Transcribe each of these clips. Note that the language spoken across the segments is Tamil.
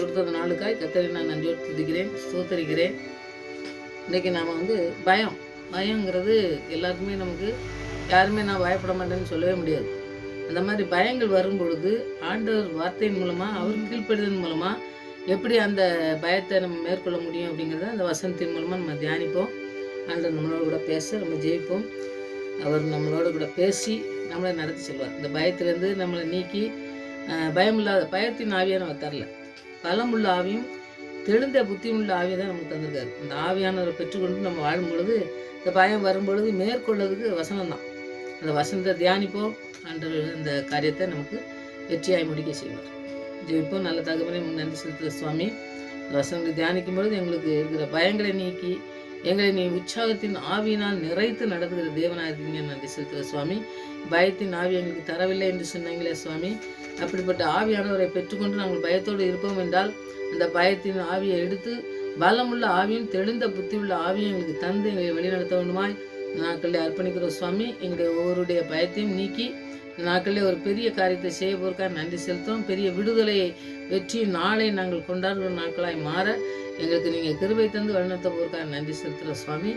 கொடுத்தது நாளுக்காய் கத்தரை நான் நன்றியோடு துதிக்கிறேன், ஸ்தோத்தரிக்கிறேன். இன்றைக்கி நாம் பயங்கிறது எல்லாருக்குமே நமக்கு யாருமே நான் பயப்பட மாட்டேன்னு சொல்லவே முடியாது. அந்த மாதிரி பயங்கள் வரும் பொழுது ஆண்டவர் வார்த்தையின் மூலமாக அவர் கீழ்ப்படுதல் மூலமாக எப்படி அந்த பயத்தை நம்ம மேற்கொள்ள முடியும் அப்படிங்கிறத அந்த வசனத்தின் மூலமாக நம்ம தியானிப்போம். ஆண்டவர் நம்மளோட கூட பேச நம்ம ஜெயிப்போம். அவர் நம்மளோட கூட பேசி நம்மளை நடத்தி செல்வார். இந்த பயத்திலேருந்து நம்மளை நீக்கி பயத்தின் ஆவியை நம்ம தரல, பலமுள்ள ஆவியும் தெளிந்த புத்தியுள்ள ஆவியை தான் நமக்கு தந்திருக்காரு. இந்த ஆவியானவரை பெற்றுக்கொண்டு நம்ம வாழும் பொழுது இந்த பயம் வரும்பொழுது மேற்கொள்ளதுக்கு வசனம் தான். அந்த வசனத்தை தியானிப்போம். ஆண்டவர் இந்த காரியத்தை நமக்கு வெற்றியாய் முடிக்க செய்வார். ஜெயிப்போம். நல்ல தகவலை நன்றி செலுத்துகிற சுவாமி. இந்த வசனத்தை தியானிக்கும் பொழுது எங்களுக்கு இருக்கிற பயங்களை நீக்கி எங்களை நீ உற்சாகத்தின் ஆவியினால் நிறைத்து நடத்துகிற தேவனாக இருக்கீங்க. நன்றி செலுத்துகிற சுவாமி. பயத்தின் ஆவி எங்களுக்கு தரவில்லை என்று சொன்னீங்களே சுவாமி. அப்படிப்பட்ட ஆவியானவரை பெற்றுக்கொண்டு நாங்கள் பயத்தோடு இருப்போம் என்றால் அந்த பயத்தின் ஆவியை எடுத்து பலமுள்ள ஆவியும் தெளிந்த புத்தி உள்ள ஆவியும் எங்களுக்கு தந்து எங்களை வழிநடத்த வேண்டுமாய் நாட்களில் அர்ப்பணிக்கிறோம் சுவாமி. எங்களுடைய ஒவ்வொருடைய பயத்தையும் நீக்கி நாட்களில் ஒரு பெரிய காரியத்தை செய்ய போறக்காக நன்றி செலுத்தும். பெரிய விடுதலையை வெற்றி நாளை நாங்கள் கொண்டாடுகிற நாட்களாய் மாற எங்களுக்கு நீங்கள் கிருபை தந்து வழிநடத்த போறக்காக நன்றி செலுத்துகிறோம் சுவாமி.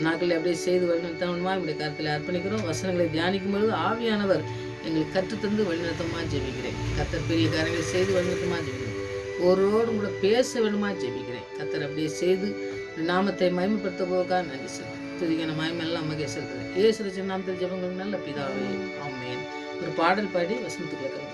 நாட்களில் அப்படியே செய்து வழிநடத்த வேண்டுமா எங்களுடைய கருத்தில் அர்ப்பணிக்கிறோம். வசனங்களை தியானிக்கும் பொழுது ஆவியானவர் எங்களுக்கு கற்றுத்தந்து வழிநடத்தமா ஜெபிக்கிறேன். கத்தர் பெரிய காரியங்களை செய்து வழிநடத்தமா ஜெபிக்கிறேன். ஒருவரோடும் கூட பேச வேண்டுமா ஜெபிக்கிறேன். கத்தர் அப்படியே செய்து நாமத்தை மகிமைப்படுத்த போவதற்காக நன்றி செலுத்துகிறேன். துதிக்கான மகிமெல்லாம் மகே செலுத்துகிறேன். இயேசு நாமத்தில் ஜெபங்கள் நல்ல பிதாவே, ஆமென். ஒரு பாடல் பாடி வசனத்துக்குள்ள கலந்து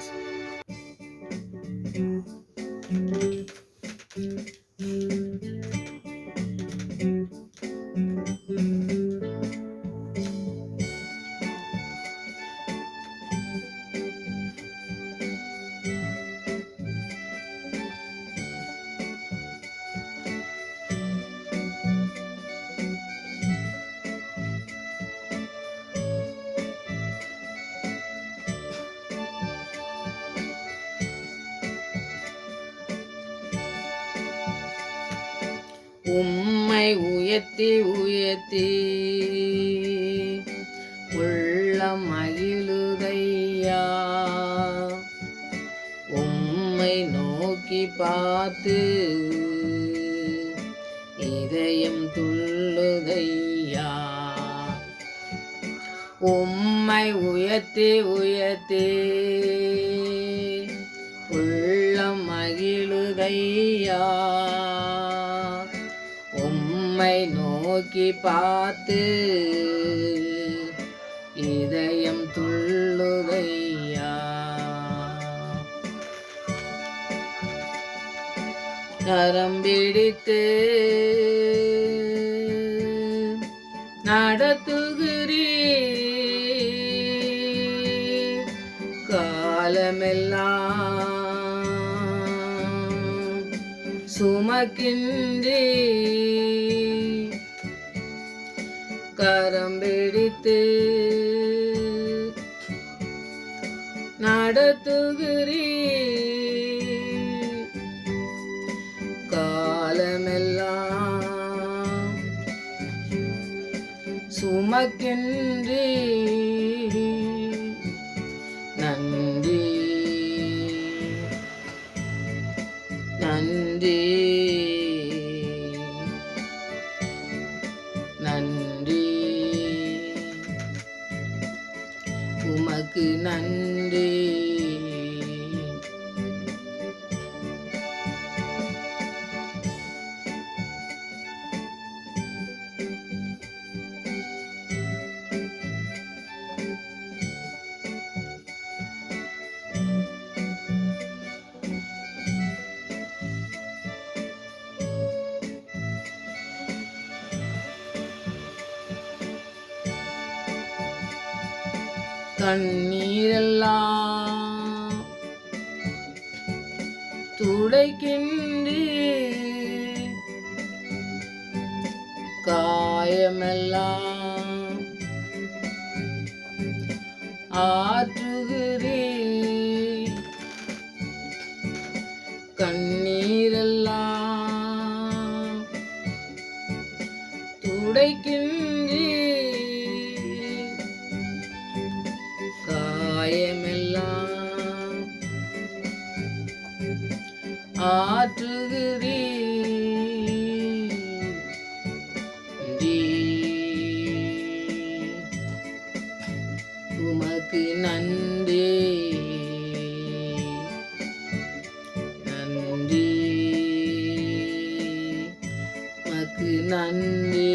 உம்மை உயர்த்தி உயர்த்தி உள்ளம் மகிழுதையா. உம்மை நோக்கி பார்த்து இதயம் துள்ளுதையா. உம்மை உயர்த்தி உயர்த்தி உள்ளம் மகிழுதையா. உம்மை நோக்கி பார்த்து இதயம் துள்ளுதையா. கரம் பிடித்து நடத்துகிறீர் காலமெல்லாம் சுமக்கின்றே. கரம் பிடித்து நடத்துகிறீர் காலமெல்லாம் சுமக்கின்றீர். நன்றி நன்றி நன்றி உமக்கு நன்றி. கண்ணீரெல்லாம் துடைக்கின்றீர் காயமெல்லாம் ஆற்றுகிறீர். கண்ணீரெல்லாம் துடைக்கின்றீர் காயமெல்லாம் உமக்கு நன்றி நன்றி உமக்கு நன்றி.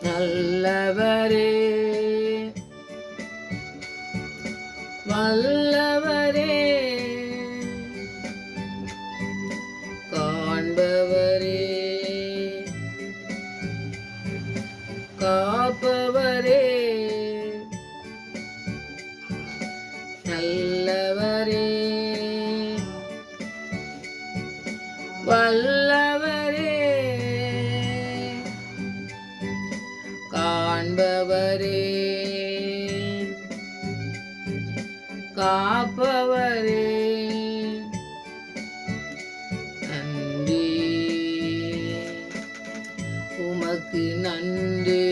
நல்லவரே வல்லவரே காண்பவரே காப்பவரே நல்லவரே வல்லவரே காண்பவரே காப்பவரே நன்றி உமக்கு நன்றி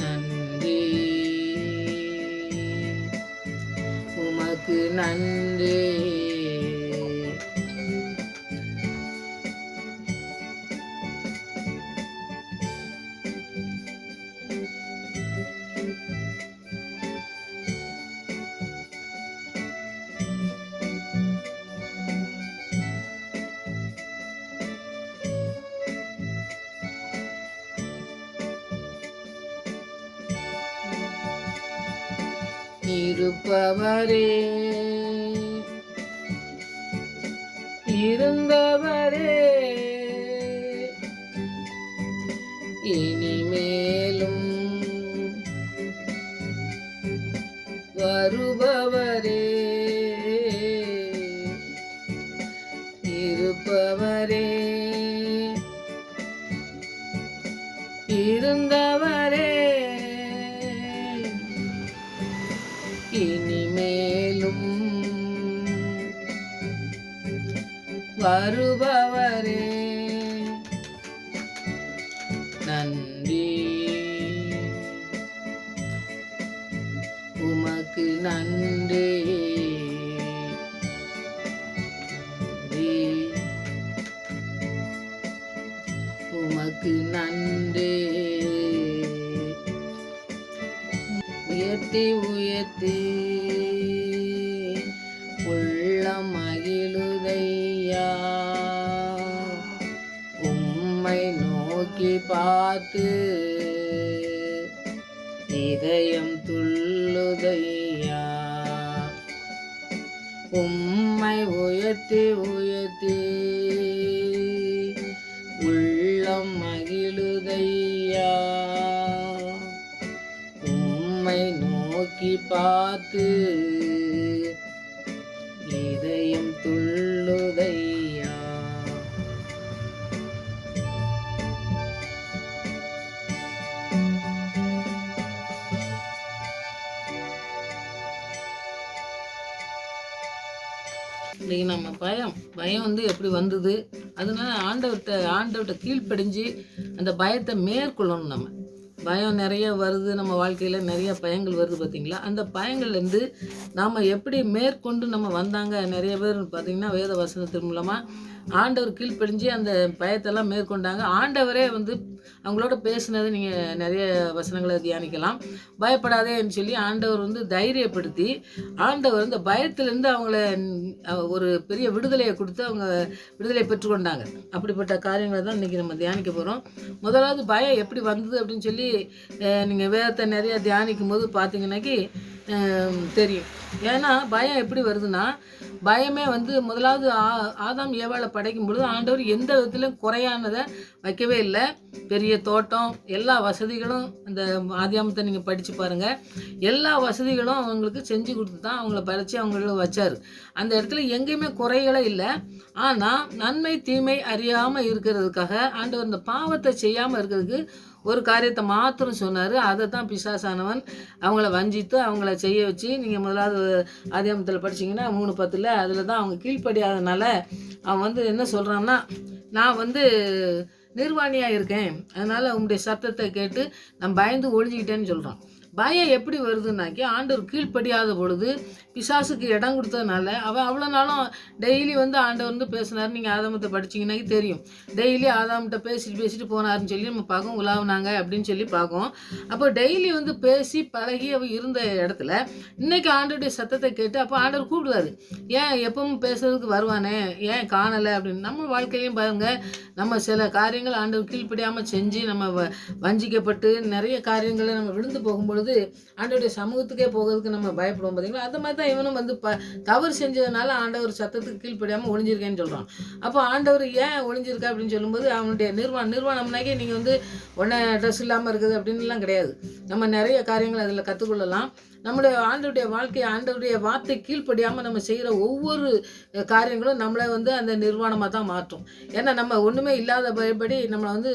நன்றி உமக்கு நன்றி. இருப்பவரே இருந்தவரே இனிமேலும் வருபவரே இருப்பவரே இருந்தவரே இனிமேலும் வருபவரே நன்றி உமக்கு நன்றி நன்றி உமக்கு நன்றி. உயர்த்தி உயர்த்தி உள்ளம் மகிழுதையா உம்மை நோக்கி பார்த்து இதயம் துள்ளுதையா உம்மை உயர்த்தி உயர்த்தி உள்ளம் மகிழுதையா உம்மை நோக்கி பார்த்து இதயம் துள்ளுதையா. இன்றைக்கி நம்ம பயம் வந்து எப்படி வந்தது, அதனால ஆண்டவர்கிட்ட கீழ்ப்படிஞ்சு அந்த பயத்தை மேற்கொள்ளணும். நம்ம பயம் நிறைய வருது, நம்ம வாழ்க்கையில் நிறைய பயங்கள் வருது பார்த்திங்களா. அந்த பயங்கள்லேருந்து நாம் எப்படி மேற்கொண்டு நம்ம வந்தாங்க. நிறைய பேர் பார்த்திங்கன்னா வேத வசனத்தின் மூலமாக ஆண்டவர் கீழ்ப்படிஞ்சு அந்த பயத்தெல்லாம் மேற்கொண்டாங்க. ஆண்டவரே வந்து அவங்களோட பேசுனது நீங்கள் நிறைய வசனங்களை தியானிக்கலாம். பயப்படாதேன்னு சொல்லி ஆண்டவர் வந்து தைரியப்படுத்தி ஆண்டவர் இந்த பயத்திலேருந்து அவங்கள ஒரு பெரிய விடுதலையை கொடுத்து அவங்க விடுதலை பெற்றுக்கொண்டாங்க. அப்படிப்பட்ட காரியங்களை தான் இன்றைக்கி நம்ம தியானிக்க போகிறோம். முதலாவது பயம் எப்படி வந்தது அப்படின்னு சொல்லி நீங்கள் வேதத்தை நிறையா தியானிக்கும் போது பார்த்தீங்கன்னாக்கி தெரியும். ஏன்னா பயம் எப்படி வருதுன்னா, பயமே வந்து முதலாவது ஆதாம் ஏவாளை படைக்கும் பொழுது ஆண்டவர் எந்த விதத்திலும் குறையானதை வைக்கவே இல்லை. பெரிய தோட்டம், எல்லா வசதிகளும், அந்த ஆதியாமத்தை நீங்கள் படித்து பாருங்கள், எல்லா வசதிகளும் அவங்களுக்கு செஞ்சு கொடுத்து தான் அவங்கள படைச்சி அவங்கள வச்சார். அந்த இடத்துல எங்கேயுமே குறைகளே இல்லை. ஆனால் நன்மை தீமை அறியாமல் இருக்கிறதுக்காக ஆண்டவர் இந்த பாவத்தை செய்யாமல் இருக்கிறதுக்கு ஒரு காரியத்தை மாத்திரம் சொன்னார். அதை தான் பிசாசானவன் அவங்கள வஞ்சித்து அவங்கள செய்ய வச்சு, நீங்கள் முதலாவது ஆதியாமத்தில் படிச்சிங்கன்னா 3:10 அதில் தான் அவங்க கீழ்ப்படியாதனால அவன் வந்து என்ன சொல்கிறான்னா, நான் வந்து நிர்வாணியாக இருக்கேன், அதனால் உங்களுடைய சத்தத்தை கேட்டு நான் பயந்து ஒழிஞ்சிக்கிட்டேன்னு சொல்கிறான். பயம் எப்படி வருதுன்னாக்கி ஆண்டவர் கீழ்ப்படியாத பொழுது பிசாசுக்கு இடம் கொடுத்ததுனால அவன் அவ்வளோ நாளும் டெய்லி வந்து ஆண்டவர் வந்து பேசினார். நீங்கள் ஆதாமத்தை படிச்சிங்கன்னாக்கி தெரியும். டெய்லி ஆதாமத்தை பேசிட்டு போனாருன்னு சொல்லி நம்ம பார்க்கோம், உலாவுனாங்க அப்படின்னு சொல்லி பார்க்கோம். அப்போ டெய்லி வந்து பேசி பழகி அவ இருந்த இடத்துல இன்றைக்கி ஆண்டவருடைய சத்தத்தை கேட்டு அப்போ ஆண்டவர் கூப்பிடுவார். ஏன் எப்பவும் பேசுறதுக்கு வருவானே, ஏன் காணலை அப்படின்னு. நம்ம வாழ்க்கையிலையும் பாருங்க, நம்ம சில காரியங்கள் ஆண்டவர் கீழ்ப்படியாமல் செஞ்சு நம்ம வஞ்சிக்கப்பட்டு நிறைய காரியங்களை நம்ம விழுந்து போகும்பொழுது ஆண்டவருடைய சமூகத்துக்கே போகிறதுக்கு நம்ம பயப்படுவோம். பார்த்தீங்களா, அந்த மாதிரி தான் இவனும் வந்து தவறு செஞ்சதுனால ஆண்டவர் சத்தத்துக்கு கீழ்ப்படியாமல் ஒளிஞ்சிருக்கேன்னு சொல்கிறான். அப்போ ஆண்டவர் ஏன் ஒளிஞ்சிருக்கா அப்படின்னு சொல்லும்போது அவனுடைய நிர்வாணம்னாக்கே நீங்கள் வந்து உடனே ட்ரெஸ் இல்லாமல் இருக்குது அப்படின்லாம் கிடையாது. நம்ம நிறைய காரியங்கள் அதில் கற்றுக்கொள்ளலாம். நம்முடைய ஆண்டவருடைய வாழ்க்கையை, ஆண்டவருடைய வார்த்தை கீழ்ப்படியாமல் நம்ம செய்கிற ஒவ்வொரு காரியங்களும் நம்மளை வந்து அந்த நிர்வாணமாக தான் மாற்றும். ஏன்னா நம்ம ஒன்றுமே இல்லாத பயப்படி நம்மளை வந்து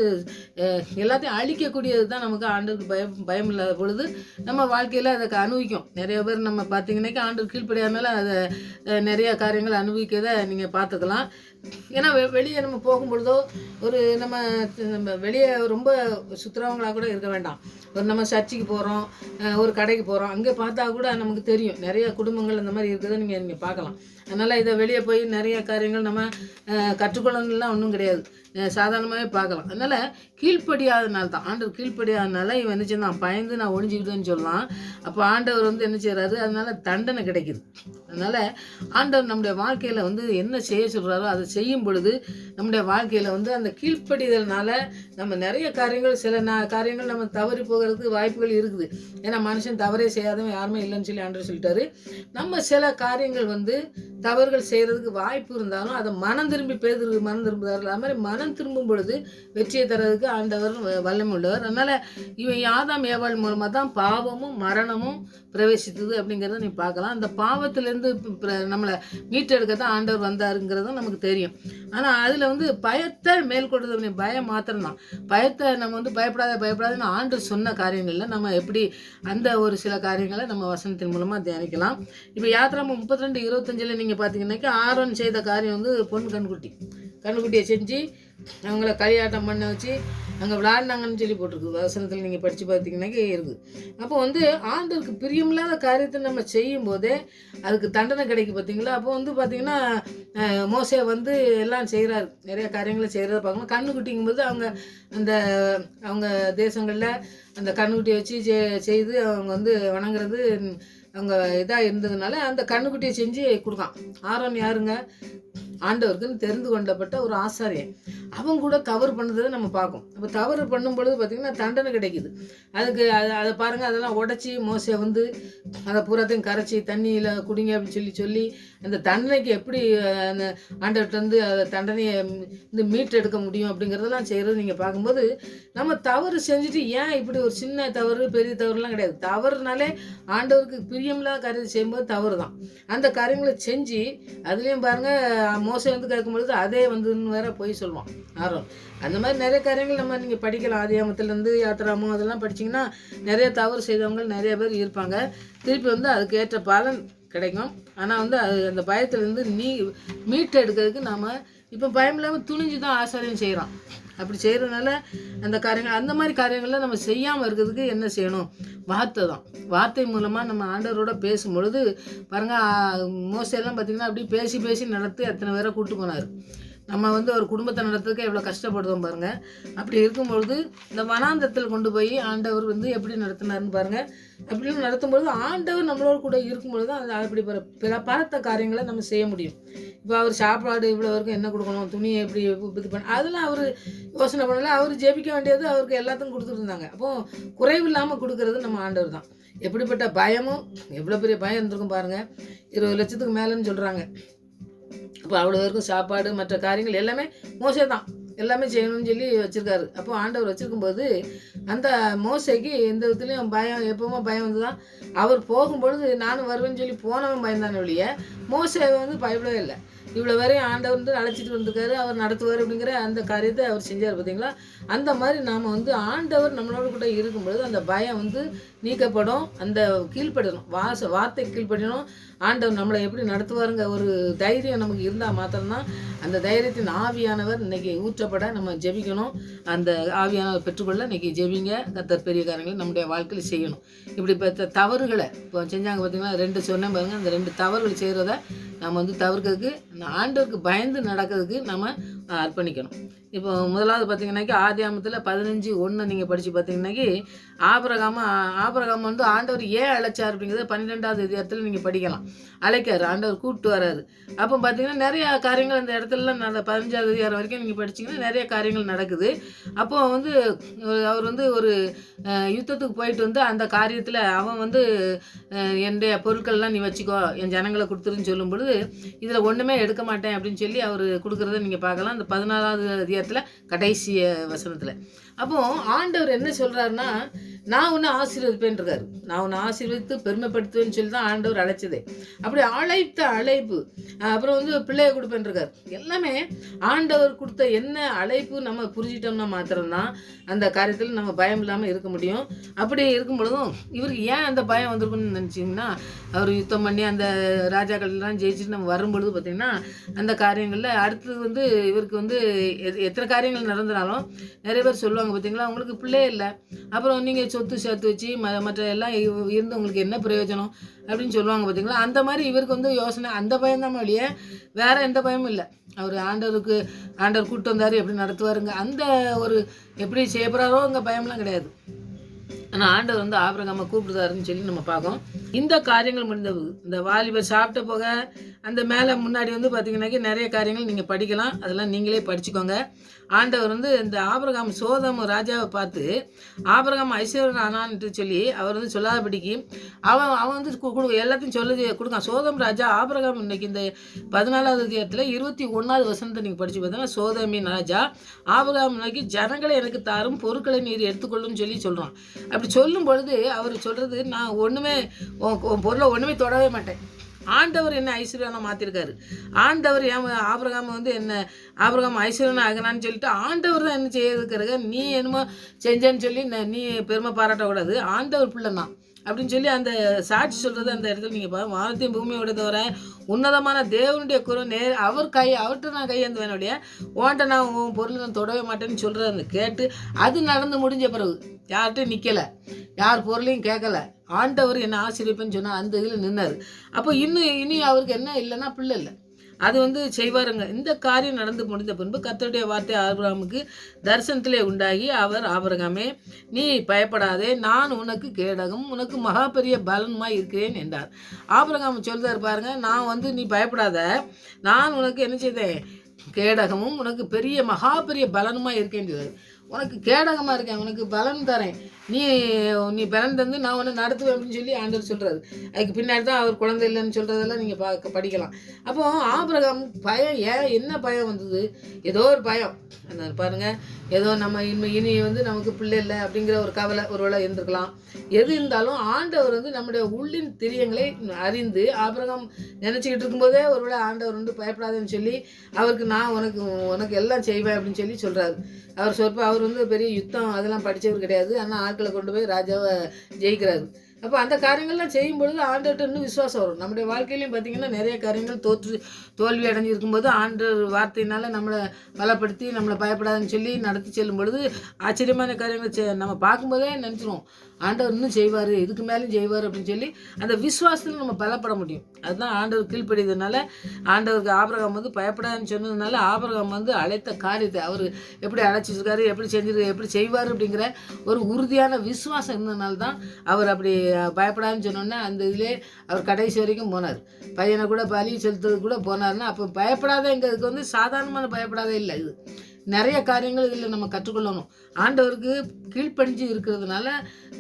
எல்லாத்தையும் அழிக்கக்கூடியது தான் நமக்கு ஆண்டவருக்கு பயம் இல்லாத பொழுது நம்ம வாழ்க்கையில் அதை அனுபவிக்கும். நிறைய பேர் நம்ம பார்த்தீங்கன்னாக்கா ஆண்டவர் கீழ்ப்படியாமல் அதை நிறைய காரியங்கள் அனுபவிக்கிறதை நீங்கள் பார்த்துக்கலாம். ஏன்னா வெளியே நம்ம போகும்பொழுதோ ஒரு நம்ம வெளியே ரொம்ப சுற்றுறவங்களாக கூட இருக்க வேண்டாம். ஒரு நம்ம சர்ச்சுக்கு போகிறோம், ஒரு கடைக்கு போகிறோம், அங்கே பார்த்தா கூட நமக்கு தெரியும் நிறைய குடும்பங்கள் அந்த மாதிரி இருக்கிறத நீங்கள் பார்க்கலாம். அதனால் இதை வெளியே போய் நிறைய காரியங்கள் நம்ம கற்றுக்கொள்ளணும்லாம் ஒன்றும் கிடையாது, சாதாரணமாகவே பார்க்கலாம். அதனால் கீழ்ப்படியாதனால தான், ஆண்டவர் கீழ்ப்படியாதனால இவன் என்ன செய்யணும், பயந்து நான் ஒழிஞ்சுக்கிட்டேன்னு சொல்லலாம். அப்போ ஆண்டவர் வந்து என்ன செய்கிறாரு, அதனால் தண்டனை கிடைக்குது. அதனால் ஆண்டவர் நம்முடைய வாழ்க்கையில் வந்து என்ன செய்ய சொல்கிறாரோ அதை செய்யும் பொழுது நம்முடைய வாழ்க்கையில் வந்து அந்த கீழ்ப்படிதல்னால நம்ம நிறைய காரியங்கள், சில காரியங்கள் நம்ம தவறி போகிறதுக்கு வாய்ப்புகள் இருக்குது. ஏன்னா மனுஷன் தவறே செய்யாதவன் யாருமே இல்லைன்னு சொல்லி ஆண்டவர் சொல்லிட்டாரு. நம்ம சில காரியங்கள் வந்து தவறுகள் செய்கிறதுக்கு வாய்ப்பு இருந்தாலும் அதை மனம் திரும்புகிறார்கள். அது மாதிரி மனம் திரும்பும் பொழுது வெற்றியை தர்றதுக்கு ஆண்டவர் வல்லமை உள்ளவர். அதனால் இவன் ஆதாம் ஏவாள் மூலமாக தான் பாவமும் மரணமும் பிரவேசித்தது அப்படிங்கிறத நீ பார்க்கலாம். அந்த பாவத்திலேருந்து நம்மளை மீட்டெடுக்க தான் ஆண்டவர் வந்தாருங்கிறதும் நமக்கு தெரியும். ஆனால் அதில் வந்து பயத்தை மேற்கொள்றது, பயம் மாத்திரம்தான். பயத்தை நம்ம வந்து பயப்படாதுன்னு ஆண்டவர் சொன்ன காரியங்களில் நம்ம எப்படி அந்த ஒரு சில காரியங்களை நம்ம வசனத்தின் மூலமாக தியானிக்கலாம். இப்போ யாத்திராமம் 32:25 நீங்கள் பார்த்தீங்கன்னாக்கா ஆரோன் செய்த காரியம் வந்து பொன் கண்ணுக்குட்டியை செஞ்சு அவங்கள களியாட்டம் பண்ண வச்சு அங்கே விளையாடினாங்கன்னு சொல்லி போட்டிருக்கு வசனத்தில். நீங்கள் படித்து பார்த்தீங்கன்னாக்கா இருக்குது. அப்போ வந்து ஆண்டவருக்கு பிரியமில்லாத காரியத்தை நம்ம செய்யும் போதே அதுக்கு தண்டனை கிடைக்கும் பார்த்தீங்களா. அப்போ வந்து பார்த்திங்கன்னா மோசே வந்து எல்லாம் செய்கிறாரு, நிறைய காரியங்களை செய்கிறத பார்க்கணும். கண்ணுக்குட்டிங்கும் போது அவங்க தேசங்களில் அந்த கண்ணுக்குட்டியை வச்சு செய்து அவங்க வந்து வணங்குறது அவங்க இதாக இருந்ததுனால அந்த கண்ணுக்குட்டியை செஞ்சு கொடுக்கான். ஆரோன் யாருங்க, ஆண்டவருக்குன்னு தெரிந்து கொண்டப்பட்ட ஒரு ஆசாரியன். அவங்க கூட தவறு பண்ணுறதை நம்ம பார்க்கும். அப்போ தவறு பண்ணும்பொழுது பார்த்திங்கன்னா தண்டனை கிடைக்குது. அதுக்கு அதை பாருங்கள், அதெல்லாம் உடச்சி மோசே வந்து அதை பூராத்தையும் கரைச்சி தண்ணியில் குடிங்க அப்படின்னு சொல்லி அந்த தண்டனைக்கு எப்படி அந்த ஆண்டவர்கிட்டருந்து அதை தண்டனையை வந்து மீட்டெடுக்க முடியும் அப்படிங்கிறதெல்லாம் செய்கிறது நீங்கள் பார்க்கும்போது நம்ம தவறு செஞ்சுட்டு ஏன் இப்படி ஒரு சின்ன தவறு பெரிய தவறுலாம் கிடையாது. தவறுனாலே ஆண்டவருக்கு பிரியமில்லாத காரியத்தை செய்யும்போது தவறு தான். அந்த காரியங்களை செஞ்சு அதுலேயும் பாருங்கள் மோசை வந்து கேட்கும்பொழுது அதே வந்துன்னு வேற போய் சொல்லுவான் ஆரோன். அந்த மாதிரி நிறைய காரியங்கள் நம்ம நீங்கள் படிக்கலாம். ஆதியாமத்துலேருந்து யாத்திராமம் அதெல்லாம் படிச்சிங்கன்னா நிறைய தவறு செய்தவங்க நிறைய பேர் இருப்பாங்க. திருப்பி வந்து அதுக்கு ஏற்ற பலன் கிடைக்கும். ஆனால் வந்து அந்த பயத்துலேருந்து மீட்டு எடுக்கிறதுக்கு நாம் இப்போ பயம் இல்லாமல் துணிஞ்சு தான் ஆசாரியம் செய்கிறோம். அப்படி செய்கிறதுனால அந்த மாதிரி காரியங்களில் நம்ம செய்யாமல் இருக்கிறதுக்கு என்ன செய்யணும், வார்த்தை தான். வார்த்தை மூலமாக நம்ம ஆண்டவரோட பேசும்பொழுது பாருங்கள், மோசையெல்லாம் பார்த்திங்கன்னா அப்படி பேசி நடத்தி அத்தனை பேரை கூப்பிட்டு போனார். நம்ம வந்து ஒரு குடும்பத்தை நடத்துறதுக்கு எவ்வளோ கஷ்டப்படுறோம் பாருங்கள். அப்படி இருக்கும்பொழுது இந்த வனாந்தரத்தில் கொண்டு போய் ஆண்டவர் வந்து எப்படி நடத்தினார்னு பாருங்கள். அப்படின்னு நடத்தும்பொழுது ஆண்டவர் நம்மளோட கூட இருக்கும்பொழுது தான் அது அப்படி பிற பார்த்த காரியங்களை நம்ம செய்ய முடியும். இப்போ அவர் சாப்பாடு இவ்வளோ வரைக்கும் என்ன கொடுக்கணும், துணியை எப்படி இது பண்ண, அதெல்லாம் அவர் யோசனை பண்ணல. அவர் ஜெபிக்க வேண்டியது அவருக்கு எல்லாத்துக்கும் கொடுத்துருந்தாங்க. அப்போது குறைவில்லாமல் கொடுக்கறது நம்ம ஆண்டவர் தான். எப்படிப்பட்ட பயமும், எவ்வளோ பெரிய பயம் இருந்திருக்கும் பாருங்கள். 20 லட்சத்துக்கு மேலேன்னு சொல்கிறாங்க. அப்போ அவ்வளோ வரைக்கும் சாப்பாடு மற்ற காரியங்கள் எல்லாமே மோசே தான் எல்லாமே செய்யணும்னு சொல்லி வச்சுருக்காரு. அப்போ ஆண்டவர் வச்சுருக்கும்போது அந்த மோசைக்கு எந்த விதத்துலேயும் பயம், எப்பவுமே பயம் வந்து தான். அவர் போகும்பொழுது நானும் வருவேன்னு சொல்லி போனவன் பயந்தானே ஒழிய மோசை வந்து பயப்படவே இல்லை. இவ்வளோ வரையும் ஆண்டவர் வந்து அழைச்சிட்டு வந்திருக்காரு, அவர் நடத்துவார் அப்படிங்கிற அந்த காரியத்தை அவர் செஞ்சார். பார்த்தீங்களா? அந்த மாதிரி நாம் வந்து ஆண்டவர் நம்மளோட கூட இருக்கும்பொழுது அந்த பயம் வந்து நீக்கப்படும். அந்த கீழ்ப்படணும், வார்த்தை கீழ்ப்படணும். ஆண்டவர் நம்மளை எப்படி நடத்துவாருங்க ஒரு தைரியம் நமக்கு இருந்தால் மாத்திரம்தான் அந்த தைரியத்தின் ஆவியானவர் இன்னைக்கு ஊற்றப்பட நம்ம ஜெபிக்கணும். அந்த ஆவியானவர் பெற்றுக்கொள்ள இன்னைக்கு ஜெபிங்க. கர்த்தர் பெரிய காரியங்களை நம்முடைய வாழ்க்கையில் செய்யணும். இப்படி இப்போ தவறுகளை இப்போ செஞ்சாங்க பார்த்தீங்கன்னா, 2 சொன்னேன் பாருங்கள். அந்த 2 தவறுகள் செய்கிறத நம்ம வந்து தவிர்க்கிறதுக்கு, ஆண்டவருக்கு பயந்து நடக்கிறதுக்கு நம்ம அர்ப்பணிக்கணும். இப்போ முதலாவது பார்த்தீங்கன்னாக்கி ஆதியாகமத்தில் 15:1 நீங்கள் படித்து பார்த்தீங்கன்னாக்கி ஆபிரகாம் வந்து ஆண்டவர் ஏன் அழைச்சார் அப்படிங்கிறத 12வது அதிகாரத்தில் நீங்கள் படிக்கலாம். அழைக்காரு, ஆண்டவர் கூப்பிட்டு வராரு. அப்போ பார்த்தீங்கன்னா நிறையா காரியங்கள் அந்த இடத்துலலாம் 15வது அதிகாரம் வரைக்கும் நீங்கள் படிச்சிங்கன்னா நிறைய காரியங்கள் நடக்குது. அப்போது வந்து அவர் வந்து ஒரு யுத்தத்துக்கு போயிட்டு வந்து அந்த காரியத்தில் அவன் வந்து என்னுடைய பொருட்கள்லாம் நீ வச்சுக்கோ, என் ஜனங்களை கொடுத்துருன்னு சொல்லும் பொழுது இதில் ஒன்றுமே எடுக்க மாட்டேன் அப்படின்னு சொல்லி அவர் கொடுக்குறத நீங்கள் பார்க்கலாம் அந்த 14வது அதிகாரத்தில் கடைசி வசனத்தில். அப்போது ஆண்டவர் என்ன சொல்கிறாருன்னா, நான் உன்னை ஆசீர்வதிப்பேன்ருக்காரு. நான் உன்னை ஆசீர்வதித்து பெருமைப்படுத்துவேன்னு சொல்லி தான் ஆண்டவர் அழைச்சதே. அப்படி அழைத்த அழைப்பு, அப்புறம் வந்து பிள்ளையை கொடுப்பேன்ருக்காரு. எல்லாமே ஆண்டவர் கொடுத்த என்ன அழைப்பு நம்ம புரிஞ்சிட்டோம்னா மாத்திரம்தான் அந்த காரியத்தில் நம்ம பயம் இல்லாமல் இருக்க முடியும். அப்படி இருக்கும் பொழுதும் இவருக்கு ஏன் அந்த பயம் வந்திருக்குன்னு நினச்சிங்கன்னா, அவர் யுத்தம் பண்ணி அந்த ராஜாக்கள்லாம் ஜெயிச்சுட்டு நம்ம வரும்பொழுது பார்த்திங்கன்னா அந்த காரியங்களில் அடுத்தது வந்து இவருக்கு வந்து எத்தனை காரியங்கள் நடந்தாலும் நிறைய பேர் சொல்லுவாங்க பார்த்தீங்களா, உங்களுக்கு பிள்ளையே இல்லை, அப்புறம் நீங்கள் சொத்து சேர்த்து வச்சு மற்ற எல்லாம் இருந்து உங்களுக்கு என்ன பிரயோஜனம் அப்படின்னு சொல்லுவாங்க பார்த்தீங்களா. அந்த மாதிரி இவருக்கு வந்து யோசனை, அந்த பயம் தான் வழியே, வேறு எந்த பயமும் இல்லை. அவர் ஆண்டவர் கூப்பிட்டு வந்தார், எப்படி நடத்துவாருங்க, அந்த ஒரு எப்படி செய்யப்படுறாரோ அங்கே பயம்லாம் கிடையாது. ஆனால் ஆண்டவர் வந்து ஆபிரகாமை கூப்பிடுதாருன்னு சொல்லி நம்ம பார்க்கோம். இந்த காரியங்கள் முடிந்த இந்த வாலிபர் சாப்பிட்ட போக அந்த மேலே முன்னாடி வந்து பார்த்திங்கனாக்கி நிறைய காரியங்கள் நீங்கள் படிக்கலாம், அதெல்லாம் நீங்களே படிச்சுக்கோங்க. ஆண்டவர் வந்து இந்த ஆபிரகாம் சோதம் ராஜாவை பார்த்து ஆபிரகாம் ஐஸ்வர்யன் ஆனான்ட்டு சொல்லி அவர் வந்து சொல்லாதபடிக்கு அவன் வந்து எல்லாத்தையும் கொடுக்கான். சோதம் ராஜா ஆபிரகாம் இன்னைக்கு இந்த 14வது அதிகாரத்தில் 21வது வசனத்தை நீங்கள் படித்து பார்த்தீங்கன்னா, சோதமின் ராஜா ஆபிரகாம் இன்னைக்கு ஜனங்களை எனக்கு தாரும், பொருட்களை நீர் எடுத்துக்கொள்ளுன்னு சொல்லி சொல்கிறான். அப்படி சொல்லும் பொழுது அவர் சொல்கிறது, நான் ஒன்றுமே உன் பொருளை ஒன்றுமே தொடவே மாட்டேன். ஆண்டவர் என்ன ஐஸ்வர்யனை மாற்றிருக்காரு. ஆண்டவர் ஆபிரகாம் வந்து என்ன ஆபிரகாம் ஐஸ்வர்யனை ஆகினான்னு சொல்லிட்டு ஆண்டவர் தான் என்ன செய்யறதுக்காக நீ என்னமோ செஞ்சேன்னு சொல்லி நீ பெருமை பாராட்டக்கூடாது, ஆண்டவர் பிள்ளை தான் அப்படின்னு சொல்லி அந்த சாட்சி சொல்கிறது அந்த இடத்துல நீங்கள் பாருங்கள். வானத்தையும் பூமியோட தவிர உன்னதமான தேவனுடைய குறை அவர்கிட்ட நான் கையேந்துவேனுடைய ஓன்ட்ட நான் உன் பொருள் நான் தொடவே மாட்டேன்னு சொல்கிறத கேட்டு அது நடந்து முடிஞ்ச பிறகு யார்கிட்டையும் நிற்கலை, யார் பொருளையும் கேட்கலை, ஆண்டவர் என்ன ஆசீர்வதிப்பேன்னு சொன்னால் அந்த இதில் நின்னார். அப்போ இனி அவருக்கு என்ன இல்லைன்னா பிள்ளை இல்லை, அது வந்து செய்வாருங்க. இந்த காரியம் நடந்து முடிந்த பின்பு கர்த்தருடைய வார்த்தை ஆபிரகாமுக்கு தரிசனத்திலே உண்டாகி அவர் ஆபிரகாமே நீ பயப்படாதே, நான் உனக்கு கேடகம் உனக்கு மகா பெரிய பலனுமாய் இருக்கிறேன் என்றார். ஆபிரகாம் சொல்றாரு பாருங்க, நான் வந்து நீ பயப்படாத, நான் உனக்கு என்ன செய்தேன், கேடகமும் உனக்கு பெரிய மகா பெரிய பலனுமாய் இருக்கேன். உனக்கு கேடகமாக இருக்கேன், உனக்கு பலன் தரேன், நீ பலன் தந்து நான் உன்னை நடத்துவேன் அப்படின்னு சொல்லி ஆண்டவர் சொல்கிறாரு. அதுக்கு பின்னாடி தான் அவர் குழந்தை இல்லைன்னு சொல்கிறதெல்லாம் நீங்கள் படிக்கலாம். அப்போது ஆபிரகாம் பயம் என்ன பயம் வந்தது, ஏதோ ஒரு பயம் அந்த பாருங்கள், ஏதோ நம்ம இனி வந்து நமக்கு பிள்ளை இல்லை அப்படிங்கிற ஒரு கவலை ஒருவேளை இருந்திருக்கலாம். எது இருந்தாலும் ஆண்டவர் வந்து நம்முடைய உள்ளின் திரியங்களை அறிந்து ஆபிரகாம் நினச்சிக்கிட்டு இருக்கும்போதே ஒருவேளை ஆண்டவர் வந்து பயப்படாதுன்னு சொல்லி அவருக்கு நான் உனக்கு எல்லாம் செய்வேன் அப்படின்னு சொல்லி சொல்கிறாரு. அவர் வந்து பெரிய யுத்தம் அதெல்லாம் படித்தவர் கிடையாது, ஆனால் ஆட்களை கொண்டு போய் ராஜாவை ஜெயிக்கிறாரு. அப்போ அந்த காரியங்கள்லாம் செய்யும் பொழுது ஆண்டவர்கிட்ட இன்னும் விசுவாசம் வரும். நம்முடைய வாழ்க்கையிலையும் பார்த்திங்கன்னா நிறைய காரியங்கள் தோல்வி அடைஞ்சு இருக்கும்போது ஆண்டவர் வார்த்தையினால் நம்மளை பலப்படுத்தி நம்மளை பயப்படாதுன்னு சொல்லி நடத்தி செல்லும் பொழுது ஆச்சரியமான காரியங்கள் நம்ம பார்க்கும்போதே நினச்சிருவோம், ஆண்டவர் இன்னும் செய்வார், இதுக்கு மேலேயும் செய்வார் அப்படின்னு சொல்லி அந்த விசுவாசத்தில் நம்ம பலப்பட முடியும். அதுதான் ஆண்டவர் கீழ்ப்படியதுனால ஆண்டவருக்கு ஆபிரகாம் வந்து பயப்படாதுன்னு சொன்னதுனால ஆபிரகாம் வந்து அழைத்த காரியத்தை அவர் எப்படி அழைச்சிருக்காரு, எப்படி செய்வார் அப்படிங்கிற ஒரு உறுதியான விசுவாசம் இருந்ததுனால தான் அவர் அப்படி பயப்படாதுன்னு சொன்னோன்னே அந்த இதிலே அவர் கடைசி வரைக்கும் போனார். பையனை கூட பலி செலுத்துறது கூட போனார்னா அப்போ பயப்படாதங்கிறதுக்கு வந்து சாதாரணமான பயப்படாதே இல்லை. இது நிறைய காரியங்கள் இதில் நம்ம கற்றுக்கொள்ளணும். ஆண்டவருக்கு கீழ்ப்படிஞ்சு இருக்கிறதுனால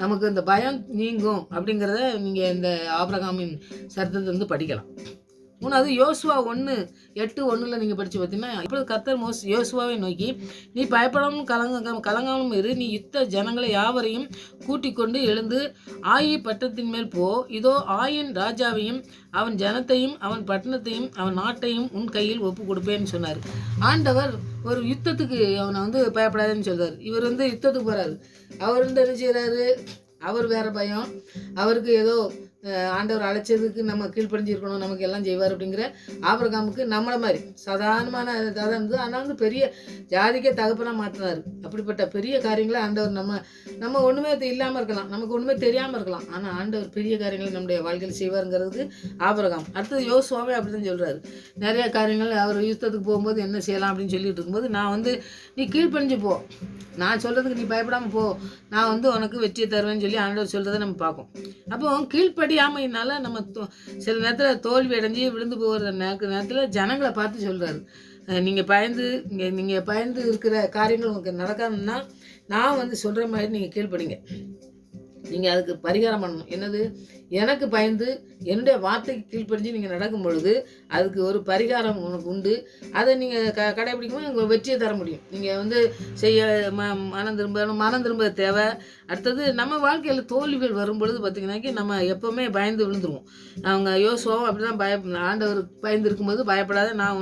நமக்கு இந்த பயம் நீங்கும் அப்படிங்கிறத நீங்கள் இந்த ஆபிரகாமின் சரித்திரத்தை வந்து படிக்கலாம். மூணாவது யோசுவா 1:8-1 நீங்கள் படித்து பார்த்தீங்கன்னா, இப்பொழுது கர்த்தர் யோசுவாவை நோக்கி, நீ பயப்படாமல் கலங்காமல் இரு, நீ யுத்த ஜனங்களை யாவரையும் கூட்டிக் கொண்டு எழுந்து ஆயி பட்டணத்தின் மேல் போ, இதோ ஆயின் ராஜாவையும் அவன் ஜனத்தையும் அவன் பட்டணத்தையும் அவன் நாட்டையும் உன் கையில் ஒப்பு கொடுப்பேன்னு சொன்னார். ஆண்டவர் ஒரு யுத்தத்துக்கு அவனை வந்து பயப்படாதுன்னு சொல்றாரு. இவர் வந்து யுத்தத்துக்கு போகிறாரு. அவர் வந்து என்ன செய்கிறாரு, அவர் வேறு பயம், அவருக்கு ஏதோ ஆண்டவர் அழைச்சதுக்கு நம்ம கீழ்ப்படிஞ்சிருக்கணும், நமக்கு எல்லாம் செய்வார் அப்படிங்கிற ஆபிரகாமுக்கு நம்மளை மாதிரி சாதாரணமான இதாக இருந்தது. ஆனால் வந்து பெரிய ஜாதிக்கே தகப்பனாக மாற்றினார். அப்படிப்பட்ட பெரிய காரியங்களை ஆண்டவர் நம்ம ஒன்றுமே இல்லாமல் இருக்கலாம், நமக்கு ஒன்றுமே தெரியாமல் இருக்கலாம், ஆனால் ஆண்டவர் பெரிய காரியங்களை நம்முடைய வாழ்க்கையில் செய்வாருங்கிறதுக்கு ஆபிரகாம். அடுத்தது யோசுவாவே அப்படி தான் சொல்கிறாரு. நிறைய காரியங்கள் அவர் யுத்தத்துக்கு போகும்போது என்ன செய்யலாம் அப்படின்னு சொல்லிட்டு இருக்கும்போது, நான் வந்து நீ கீழ்ப்படிஞ்சு போ, நான் சொல்கிறதுக்கு நீ பயப்படாமல் போ, நான் வந்து உனக்கு வெற்றியை தருவேன்னு சொல்லி ஆண்டவர் சொல்கிறத நம்ம பார்ப்போம். அப்போ கீழ்ப்படியாமையினால நம்ம சில நேரத்தில் தோல்வி அடைஞ்சி விழுந்து போகிற நேரத்தில் ஜனங்களை பார்த்து சொல்கிறாரு, நீங்கள் பயந்து இருக்கிற காரியங்கள் உங்களுக்கு நடக்காதுன்னா நான் வந்து சொல்கிற மாதிரி நீங்கள் கீழ்ப்படிங்க, நீங்கள் அதுக்கு பரிகாரம் பண்ணணும். என்னது, எனக்கு பயந்து என்னுடைய வார்த்தைக்கு கீழ்ப்படிஞ்சு நீங்கள் நடக்கும் பொழுது அதுக்கு ஒரு பரிகாரம் உனக்கு உண்டு. அதை நீங்கள் கடைபிடிக்கும்போது உங்களுக்கு வெற்றியை தர முடியும். நீங்கள் வந்து செய்ய மனம் திரும்ப தேவை. அடுத்தது நம்ம வாழ்க்கையில் தோல்விகள் வரும் பொழுது பார்த்திங்கன்னாக்கி நம்ம எப்போவுமே பயந்து விழுந்துருவோம். அவங்க யோசுவாவும் அப்படி தான் ஆண்டவர் பயந்து இருக்கும்போது பயப்படாத, நான்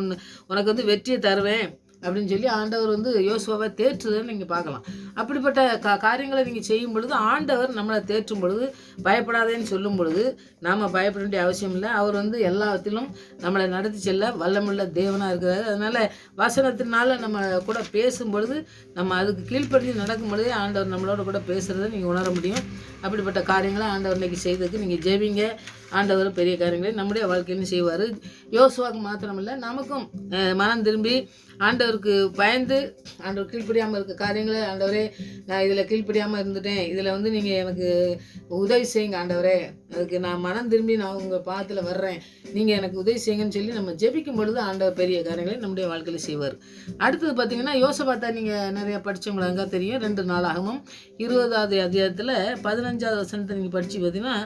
உனக்கு வந்து வெற்றியை தருவேன் அப்படின்னு சொல்லி ஆண்டவர் வந்து யோசுவாவை தேற்றுதுன்னு நீங்கள் பார்க்கலாம். அப்படிப்பட்ட காரியங்களை நீங்கள் செய்யும் பொழுது ஆண்டவர் நம்மளை தேற்றும் பொழுது பயப்படாதேன்னு சொல்லும் பொழுது நாம் பயப்பட வேண்டிய அவசியம் இல்லை. அவர் வந்து எல்லாத்திலும் நம்மளை நடத்தி செல்ல வல்லமுள்ள தேவனாக இருக்கிறாரு. அதனால் வசனத்தினால நம்ம கூட பேசும் பொழுது நம்ம அதுக்கு கீழ்ப்படிஞ்சு நடக்கும் பொழுதே ஆண்டவர் நம்மளோட கூட பேசுகிறத நீங்கள் உணர முடியும். அப்படிப்பட்ட காரியங்களை ஆண்டவர் இன்றைக்கி செய்ததுக்கு நீங்கள் ஜெபிங்க. ஆண்டவர் பெரிய காரியங்களை நம்முடைய வாழ்க்கையிலும் செய்வார். யோசுவாவுக்கு மாத்திரமில்லை, நமக்கும் மனம் திரும்பி ஆண்டவருக்கு பயந்து ஆண்டவர் கீழ்ப்படியாமல் இருக்க காரியங்களை, ஆண்டவரே நான் இதில் கீழ்ப்படியாமல் இருந்துட்டேன், இதில் வந்து நீங்கள் எனக்கு உதவி செய்யுங்க ஆண்டவரே, அதுக்கு நான் மனம் திரும்பி நான் உங்கள் பாதத்தில் வர்றேன், நீங்கள் எனக்கு உதவி செய்யுங்கன்னு சொல்லி நம்ம ஜெபிக்கும் பொழுது ஆண்டவர் பெரிய காரியங்களை நம்முடைய வாழ்க்கையில் செய்வார். அடுத்தது பார்த்திங்கன்னா, யோசபாத்தை நீங்கள் நிறைய படித்தவங்களாங்க தெரியும். 2 நாளாகவும் 20வது அதிகாரத்தில் 15வது வசனத்தை நீங்கள் படித்து பார்த்தீங்கன்னா,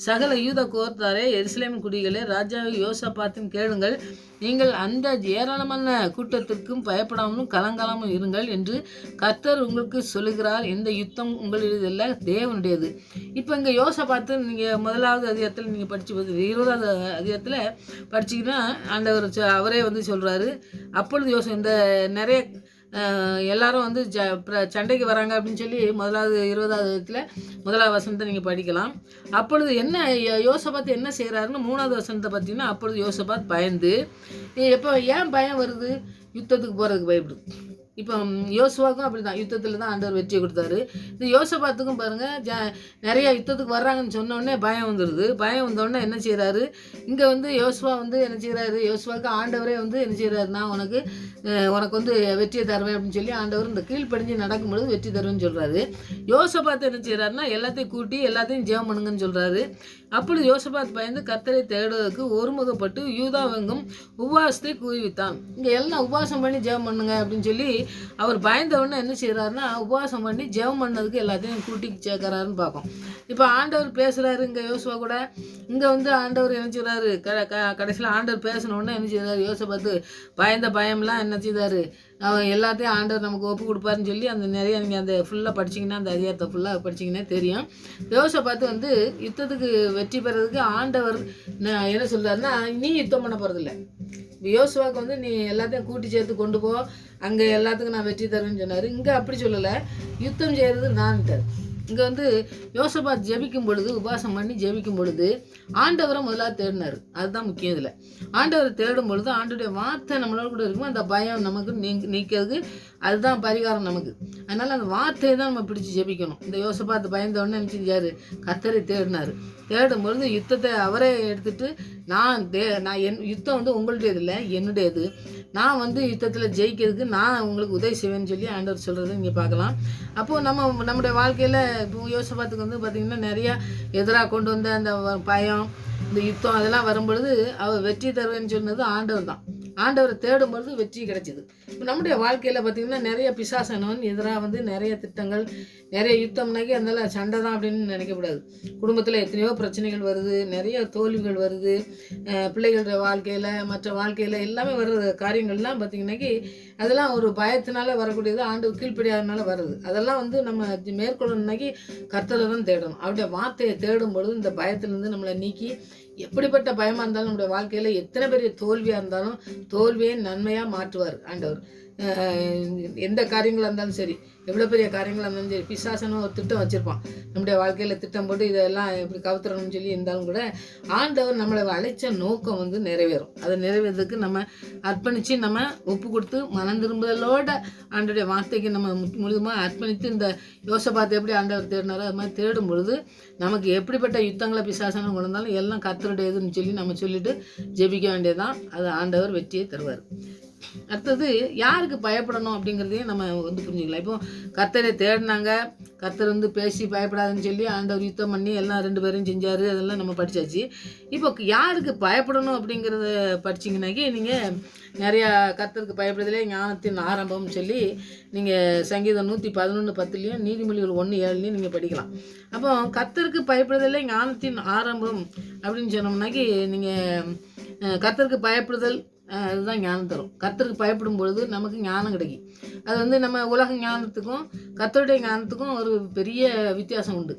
சகல யூத கோர்த்தாரே எருசலேம் குடிகளே ராஜாவை யோசபாத்தின் கேளுங்கள், நீங்கள் அந்த ஏராளமான கூட்டத்திற்கும் பயப்படாமலும் கலங்காலாமல் இருங்கள் என்று கர்த்தர் உங்களுக்கு சொல்லுகிறார். இந்த யுத்தம் உங்களுடையதல்ல, தேவனுடையது. இப்போ இங்கே யோசபாத்து நீங்கள் 1வது அதிகாரத்தில் நீங்கள் படித்து 20வது அதிகாரத்தில் படிச்சிங்கன்னா அவரே வந்து சொல்கிறாரு. அப்பொழுது இந்த நிறைய எல்லாரும் வந்து சண்டைக்கு வராங்க அப்படின்னு சொல்லி 1வது 20வது அதிகாரத்தில் 1வது வசனத்தை நீங்கள் படிக்கலாம். அப்பொழுது என்ன யோசபாத் என்ன செய்கிறாருன்னு 3வது வசனத்தை பார்த்தீங்கன்னா, அப்பொழுது யோசபாத் பயந்து, எப்போ ஏன் பயம் வருது, யுத்தத்துக்கு போகிறதுக்கு பயப்படுது. இப்போ யோசுவாவுக்கும் அப்படி தான், யுத்தத்தில் தான் ஆண்டவர் வெற்றியை கொடுத்தாரு. இந்த யோசபாத்துக்கும் பாருங்கள், நிறைய யுத்தத்துக்கு வர்றாங்கன்னு சொன்னோடனே பயம் வந்துடுது. பயம் வந்தோடனே என்ன செய்கிறாரு, இங்கே வந்து யோசுவா வந்து என்ன செய்கிறாரு, யோசுவாவுக்கு ஆண்டவரே வந்து என்ன செய்கிறாரு, நான் உனக்கு வந்து வெற்றியை தருவேன் அப்படின்னு சொல்லி ஆண்டவர் இந்த கீழ்ப்படிஞ்சு நடக்கும்பொழுது வெற்றி தருவேன்னு சொல்கிறாரு. யோசபாத் என்ன செய்கிறாருன்னா, எல்லாத்தையும் கூட்டி எல்லாத்தையும் ஜெபம் பண்ணுங்கன்னு சொல்கிறாரு. அப்பொழுது யோசபாத் பயந்து கர்த்தரை தேடுவதற்கு ஒருமுகப்பட்டு யூதாவெங்கும் உபவாசத்தை கூறிவித்தான். இங்கே எல்லாம் உபவாசம் பண்ணி ஜெபம் பண்ணுங்க அப்படின்னு சொல்லி அவர் பயந்தவொடனே என்ன செய்கிறாருன்னா, உபவாசம் பண்ணி ஜெபம் பண்ணதுக்கு எல்லாத்தையும் கூட்டி சேர்க்குறாருன்னு பார்ப்போம். இப்போ ஆண்டவர் பேசுகிறாரு இங்கே யோசுவா கூட. இங்கே வந்து ஆண்டவர் என்ன செய்கிறாரு, கடைசியில் ஆண்டவர் பேசினோடனே என்ன செய்கிறாரு, யோசபாத்து பயந்த பயம்லாம் என்ன செய்தார், அவன் எல்லாத்தையும் ஆண்டவர் நமக்கு ஒப்பு கொடுப்பாருன்னு சொல்லி அந்த நிறைய நீங்கள் அந்த ஃபுல்லாக படிச்சிங்கன்னா, அந்த அதிகாரத்தை ஃபுல்லாக படிச்சிங்கன்னா தெரியும். யோசபாத்து வந்து யுத்தத்துக்கு வெற்றி பெறதுக்கு ஆண்டவர் என்ன சொல்கிறாருன்னா, நீ யுத்தம் பண்ண போகிறதில்ல, யோசுவாவுக்கு வந்து நீ எல்லாத்தையும் கூட்டி சேர்த்து கொண்டு போ, அங்கே எல்லாத்துக்கும் நான் வெற்றி தருவேன்னு சொன்னார். இங்கே அப்படி சொல்லலை, யுத்தம் செய்கிறது நான்ட்டார். இங்கே வந்து யோசபாத் ஜெபிக்கும் பொழுது, உபாசம் பண்ணி ஜெபிக்கும் பொழுது ஆண்டவரை முதலாக தேடினார். அதுதான் முக்கியம். இதில் ஆண்டவரை தேடும் பொழுது ஆண்டவருடைய வார்த்தை நம்மளோட கூட இருக்கும். அந்த பயம் நமக்கு நீக்கிறதுக்கு அதுதான் பரிகாரம் நமக்கு. அதனால் அந்த வார்த்தையை தான் நம்ம பிடிச்சி ஜெபிக்கணும். இந்த யோசபாத் பயந்த உடனே என்ன செஞ்சார்? கர்த்தரை தேடினார். தேடும் பொழுது யுத்தத்தை அவரே எடுத்துகிட்டு நான் என் யுத்தம் வந்து உங்களுடையது இல்லை, என்னுடையது. நான் வந்து யுத்தத்தில் ஜெயிக்கிறதுக்கு நான் உங்களுக்கு உதவி செய்வேன்னு சொல்லி ஆண்டவர் சொல்கிறது இங்கே பார்க்கலாம். அப்போது நம்முடைய வாழ்க்கையில் இப்போ யோசபாத்துக்கு வந்து பார்த்திங்கன்னா நிறையா எதிராக கொண்டு வந்த அந்த பயம், இந்த யுத்தம் அதெல்லாம் வரும்பொழுது அவர் வெற்றி தருவேன்னு சொன்னது ஆண்டவர் தான். ஆண்டவரை தேடும் பொழுது வெற்றி கிடைச்சிது. இப்போ நம்முடைய வாழ்க்கையில் பார்த்திங்கன்னா நிறைய பிசாசனவன் எதிராக வந்து நிறைய திட்டங்கள், நிறைய யுத்தம்னாக்கி அதனால சண்டை தான் அப்படின்னு நினைக்கக்கூடாது. குடும்பத்தில் எத்தனையோ பிரச்சனைகள் வருது, நிறைய தோல்விகள் வருது, பிள்ளைகளோட வாழ்க்கையில் மற்ற வாழ்க்கையில் எல்லாமே வர்ற காரியங்கள்லாம் பார்த்திங்கனாக்கி அதெல்லாம் ஒரு பயத்தினால வரக்கூடியது, ஆண்டு கீழ்ப்படியாதனால வருது. அதெல்லாம் வந்து நம்ம மேற்கொள்ளணுன்னாக்கி கர்த்தரை தான் தேடணும். அவருடைய வார்த்தையை தேடும் பொழுது இந்த பயத்திலேருந்து நம்மளை நீக்கி எப்படிப்பட்ட பயமாக இருந்தாலும் நம்முடைய வாழ்க்கையில் எத்தனை பெரிய தோல்வியாக இருந்தாலும் தோல்வியை நன்மையாக மாற்றுவார் ஆண்டவர். எந்த காரியங்களாக இருந்தாலும் சரி, எவ்வளோ பெரிய காரியங்களாக இருந்தாலும் சரி, பிசாசனும் ஒரு திட்டம் வச்சுருப்பான். நம்முடைய வாழ்க்கையில் திட்டம் போட்டு இதெல்லாம் எப்படி கவுத்துறணும்னு சொல்லி இருந்தாலும் கூட ஆண்டவர் நம்மளை அழைச்ச நோக்கம் வந்து நிறைவேறும். அதை நிறைவேறதுக்கு நம்ம அர்ப்பணித்து நம்ம ஒப்பு கொடுத்து மனம் திரும்புதலோட ஆண்டோடைய வார்த்தைக்கு நம்ம முழுதுமாக அர்ப்பணித்து இந்த யோசபாத்தை எப்படி ஆண்டவர் தேடினாரோ அது மாதிரி தேடும் பொழுது நமக்கு எப்படிப்பட்ட யுத்தங்களை பிசாசனம் கொண்டு வந்தாலும் எல்லாம் கர்த்தருடையதுன்னு சொல்லி நம்ம சொல்லிட்டு ஜெபிக்க வேண்டியதுதான். அது ஆண்டவர் வெற்றியை தருவார். அடுத்தது யாருக்கு பயப்படணும் அப்படிங்கிறதையும் நம்ம வந்து புரிஞ்சுக்கலாம். இப்போ கர்த்தரை தேடினாங்க, கர்த்தர் வந்து பேசி பயப்படாதுன்னு சொல்லி ஆண்டவர் யுத்தம் பண்ணி எல்லாம் 2 பேரும் செஞ்சார், அதெல்லாம் நம்ம படித்தாச்சு. இப்போ யாருக்கு பயப்படணும் அப்படிங்கிறத படிச்சிங்கனாக்கி நீங்கள் நிறையா கர்த்தருக்கு பயப்படுறதுலே ஞானத்தின் ஆரம்பம்னு சொல்லி நீங்கள் சங்கீதம் 111:10 நீதிமொழிகள் 1:7 நீங்கள் படிக்கலாம். அப்போ கர்த்தருக்கு பயப்படுறதுலே ஞானத்தின் ஆரம்பம் அப்படின்னு சொன்னோம்னாக்கி நீங்கள் கர்த்தருக்கு பயப்படுதல் அதுதான் ஞானம் தரும். கர்த்தருக்கு பயப்படும் பொழுது நமக்கு ஞானம் கிடைக்கும். அது வந்து நம்ம உலக ஞானத்துக்கும் கர்த்தருடைய ஞானத்துக்கும் ஒரு பெரிய வித்தியாசம் உண்டு.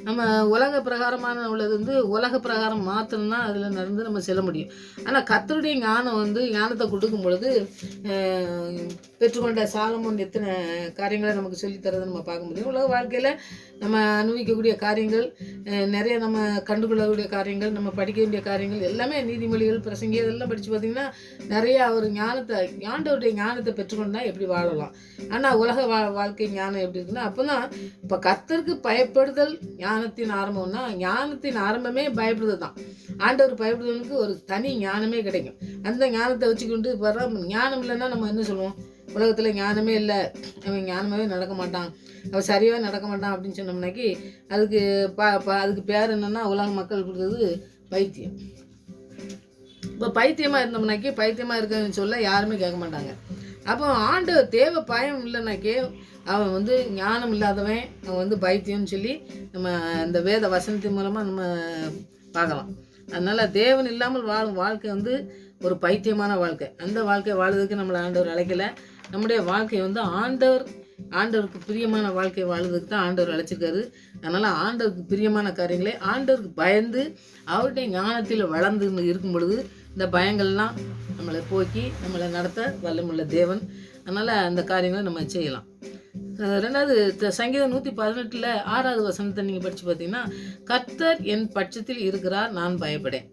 நம்ம உலக பிரகாரமான உள்ளது வந்து உலக பிரகாரம் மாத்திரம்தான் அதில் நடந்து நம்ம செல்ல முடியும். ஆனால் கர்த்தருடைய ஞானம் வந்து ஞானத்தை கொடுக்கும் பொழுது பெற்றுக்கொண்ட சாலமோன் எத்தனை காரியங்களை நமக்கு சொல்லித்தரதை நம்ம பார்க்க முடியும். உலக வாழ்க்கையில் நம்ம அனுபவிக்கக்கூடிய காரியங்கள் நிறைய, நம்ம கண்டுகொள்ளக்கூடிய காரியங்கள், நம்ம படிக்க வேண்டிய காரியங்கள் எல்லாமே நீதிமொழிகள், பிரசங்கி இதெல்லாம் படித்து பார்த்திங்கன்னா நிறைய ஒரு ஞானத்தை, ஆண்டவருடைய ஞானத்தை பெற்றுக்கொண்டா எப்படி வாழலாம். ஆனால் உலக வாழ்க்கை ஞானம் எப்படி இருக்குன்னா அப்போ தான் இப்போ கர்த்தருக்கு பயப்படுதல் ஞானத்தின் ஆரம்பம்னா ஞானத்தின் ஆரம்பமே பயப்படுதல் தான். ஆண்டவர் பயப்படுதலுக்கு ஒரு தனி ஞானமே கிடைக்கும். அந்த ஞானத்தை வச்சுக்கொண்டு வர ஞானம் இல்லைன்னா நம்ம என்ன சொல்லுவோம்? உலகத்தில் ஞானமே இல்லை, அவன் ஞானமாகவே நடக்க மாட்டான், அவன் சரியாகவே நடக்க மாட்டான் அப்படின்னு சொன்னோம்னாக்கி அதுக்கு அதுக்கு பேர் என்னென்னா உலக மக்கள் கொடுத்தது பைத்தியம். இப்போ பைத்தியமாக இருந்தோம்னாக்கி பைத்தியமாக இருக்குன்னு சொல்ல யாருமே கேட்க மாட்டாங்க. அப்போ ஆண்டவர் தேவை பயம் இல்லைனாக்கே அவன் வந்து ஞானம் இல்லாதவன், அவன் வந்து பைத்தியம்னு சொல்லி நம்ம இந்த வேத வசனத்தின் மூலமாக நம்ம பார்க்கலாம். அதனால் தேவன் இல்லாமல் வாழும் வாழ்க்கை வந்து ஒரு பைத்தியமான வாழ்க்கை. அந்த வாழ்க்கை வாழுறதுக்கு நம்மளை ஆண்டவர் அழைக்கலை. நம்முடைய வாழ்க்கை வந்து ஆண்டவருக்கு பிரியமான வாழ்க்கை வாழ்வதற்கு தான் ஆண்டவர் அழைச்சிருக்காரு. அதனால் ஆண்டவருக்கு பிரியமான காரியங்களே ஆண்டவருக்கு பயந்து அவருடைய ஞானத்தில் வளர்ந்து இருக்கும் பொழுது இந்த பயங்கள்லாம் நம்மளை போக்கி நம்மளை நடத்த வல்லமுள்ள தேவன். அதனால் அந்த காரியங்களை நம்ம செய்யலாம். ரெண்டாவது சங்கீதம் 118 6வது வசனத்தை நீங்கள் படித்து பார்த்தீங்கன்னா, கர்த்தர் என் பட்சத்தில் இருக்கிறார், நான் பயப்படேன்.